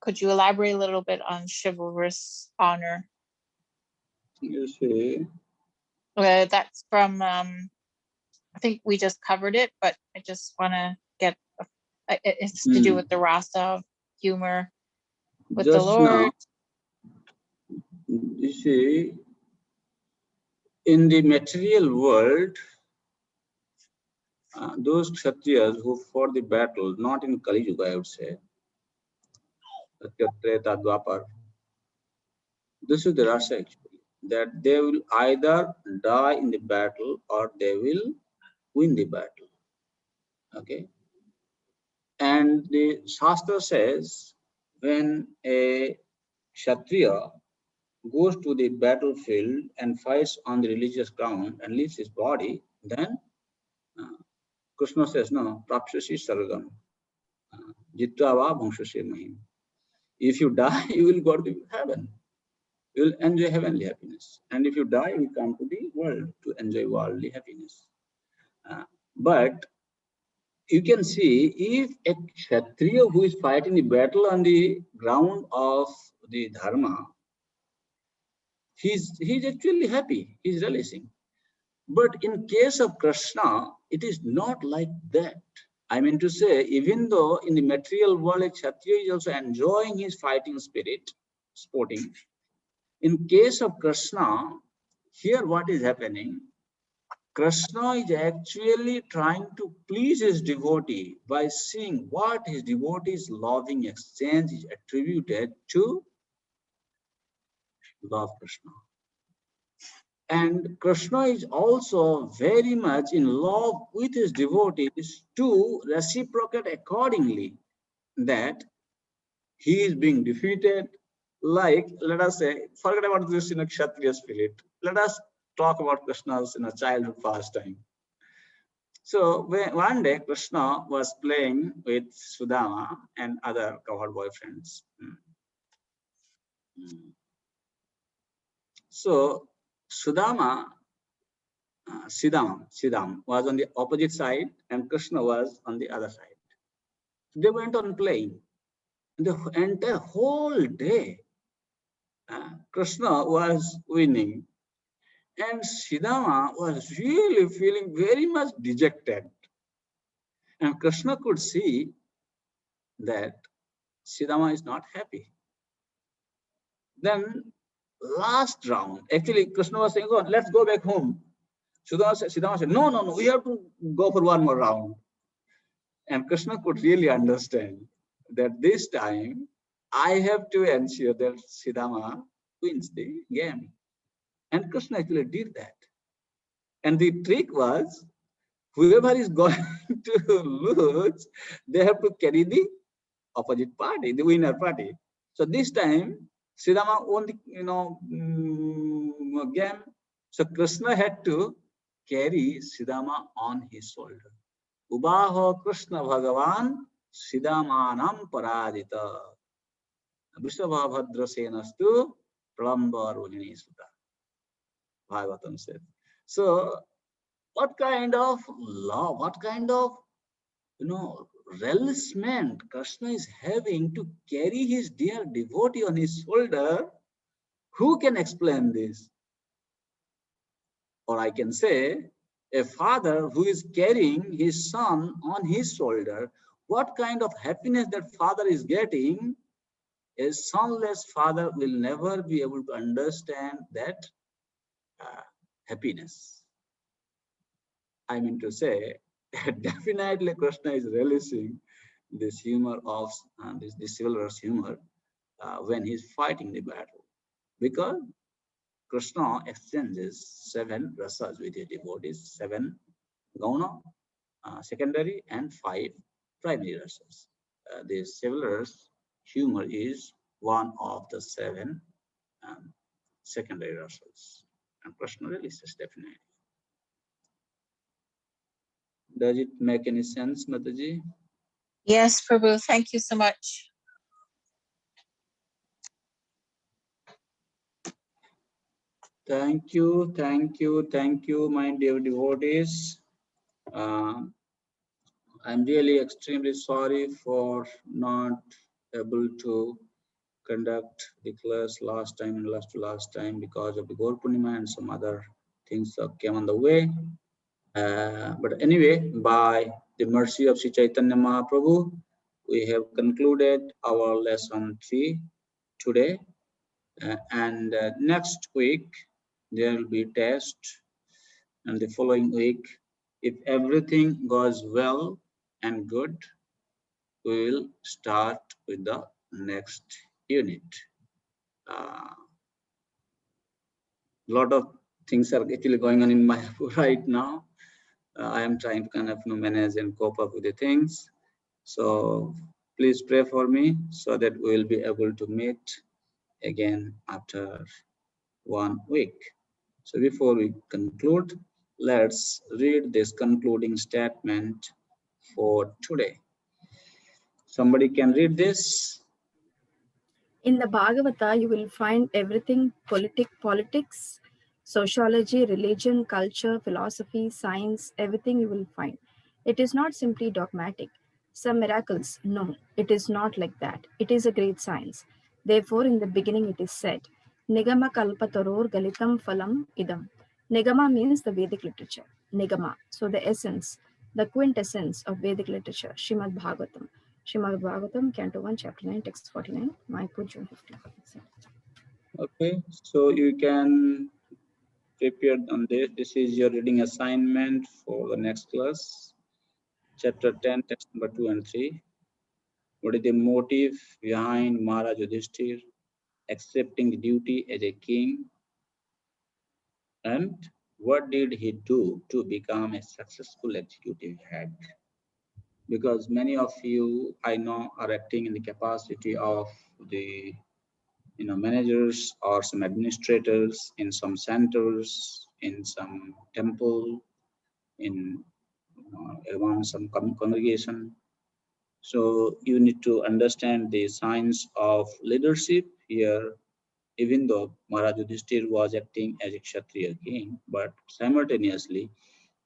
could you elaborate a little bit on chivalrous honor? You see, That's from, I think we just covered it, but I just want to get, it's to do with the rasa of humor with the just Lord. now, you see, in the material world, those Kshatriyas who fought the battle, not in Kali Yuga, I would say, Satya, Treta, Dwapar, this is the rasa actually, that they will either die in the battle or they will win the battle. Okay. And the Shastra says when a Kshatriya goes to the battlefield and fights on the religious ground and leaves his body, then Krishna says, no, prapshasi sargam, jitva va bhangshasi mahim. If you die, you will go to heaven. You will enjoy heavenly happiness. And if you die, you will come to the world to enjoy worldly happiness. But you can see if a Kshatriya who is fighting the battle on the ground of the dharma, he's actually happy, he's relishing. But in case of Krishna, it is not like that. I mean to say, even though in the material world, a Kshatriya is also enjoying his fighting spirit, sporting. In case of Krishna, here what is happening? Krishna is actually trying to please his devotee by seeing what his devotee's loving exchange is attributed to Lord Krishna. And Krishna is also very much in love with his devotees to reciprocate accordingly, that he is being defeated. Like, let us say, forget about this in a Kshatriya spirit. Let us talk about Krishna's childhood pastime. So one day Krishna was playing with Sudama and other covered boyfriends. So Sudama, Sidam was on the opposite side and Krishna was on the other side. They went on playing. The entire whole day, Krishna was winning. And Sidama was really feeling very much dejected. And Krishna could see that Sidama is not happy. Then last round, actually Krishna was saying, oh, let's go back home. Sidama said, no, we have to go for one more round. And Krishna could really understand that this time I have to ensure that Sidama wins the game. And Krishna actually did that. And the trick was, whoever is going to lose, they have to carry the opposite party, the winner party. So this time, Sridhama won the game. So Krishna had to carry Sridhama on his shoulder. Ubaho Krishna Bhagavan Siddhamanam Paradita. Vrishabha Bhadra Senastu Pralamba Rohini Sutta. Bhagavatam said. So what kind of love, what kind of relishment Krishna is having to carry his dear devotee on his shoulder? Who can explain this? Or I can say, a father who is carrying his son on his shoulder, what kind of happiness that father is getting, a sonless father will never be able to understand that happiness. I mean to say, definitely Krishna is relishing this humor of this chivalrous humor when he's fighting the battle, because Krishna exchanges 7 rasas with his devotees, 7 gauna, secondary, and 5 primary rehearsals. The Severus humor is one of the 7 secondary rehearsals and Prashant releases definitely. Does it make any sense, Mataji? Yes, Prabhu, thank you so much. Thank you, thank you, thank you, my dear devotees. I'm really extremely sorry for not able to conduct the class last time and last time because of the Gaur Purnima and some other things that came on the way. But anyway, by the mercy of Sri Chaitanya Mahaprabhu, we have concluded our lesson 3 today. And next week, there will be test. And the following week, if everything goes well and good, we will start with the next unit. A lot of things are actually going on in my right now. I am trying to kind of manage and cope up with the things. So please pray for me so that we will be able to meet again after 1 week. So before we conclude, let's read this concluding statement for today. Somebody can read this. In the Bhagavata, you will find everything politics, sociology, religion, culture, philosophy, science, everything you will find. It is not simply dogmatic. Some miracles, no, it is not like that. It is a great science. Therefore, in the beginning it is said, Nigama kalpataror galitam phalam idam. Nigama means the Vedic literature. Nigama, so the essence, the quintessence of Vedic literature, Srimad Bhagavatam. Srimad Bhagavatam, Canto 1, Chapter 9, Text 49, Mayapur, June 15. Okay, so you can prepare on this. This is your reading assignment for the next class. Chapter 10, text number 2 and 3. What is the motive behind Maharaj Yudhishthir accepting the duty as a king? And what did he do to become a successful executive head? Because many of you, I know, are acting in the capacity of the managers or some administrators in some centers, in some temple, in around some congregation. So you need to understand the science of leadership here. Even though Maharaj Yudhishthir was acting as a Kshatriya king, but simultaneously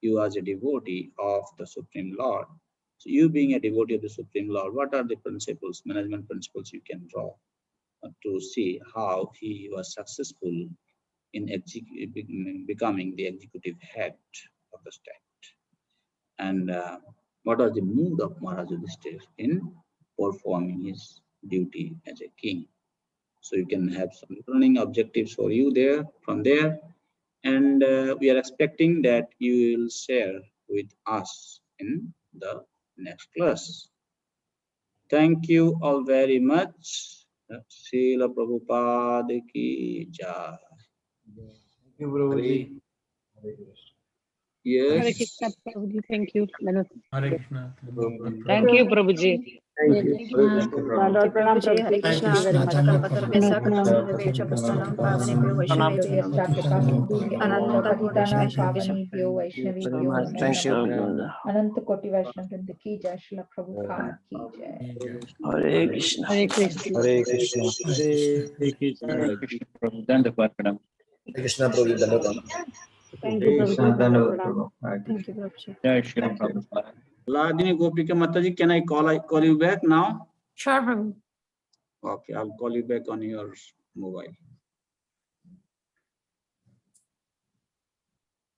he was a devotee of the Supreme Lord. So you being a devotee of the Supreme Lord, what are the principles, management principles you can draw to see how he was successful in becoming the executive head of the state? And what was the mood of Maharaj Yudhishthir in performing his duty as a king? So you can have some learning objectives for you there from there. And we are expecting that you will share with us in the next class. Thank you all very much. Srila Prabhupada ki jai. Thank you, Prabhuji. Yes. Hare Krishna, Prabhuji. Thank you. Hare Krishna. Thank you, Prabhuji. Thank you. Dandavat pranam Prabhuji, Hare Krishna, Kalpatarupesa, Pranam. Kalpatarupesha Pustanam, Pavanebhyo Vaishnavebhyo, Ananta Koti पतितानां Vaishnavesha. पावनेभ्यो वैष्णवेभ्यो नमो Thank you. नमः अनंत कोटि वैष्णव वृंद की जय श्रील प्रभुपाद की जय Hare Krishna. Hare Krishna. Hare Krishna. Hare Krishna. Prabhu, Dandavad Pranam. Krishna Prabhuji, Dandavad. Thank you, Prabhuji. Thank you, Prabhuji. Jai Shri Prabhupada. Ladini Gopika Mataji, can I call you back now? Sure, Prabhu. Okay, I'll call you back on your mobile.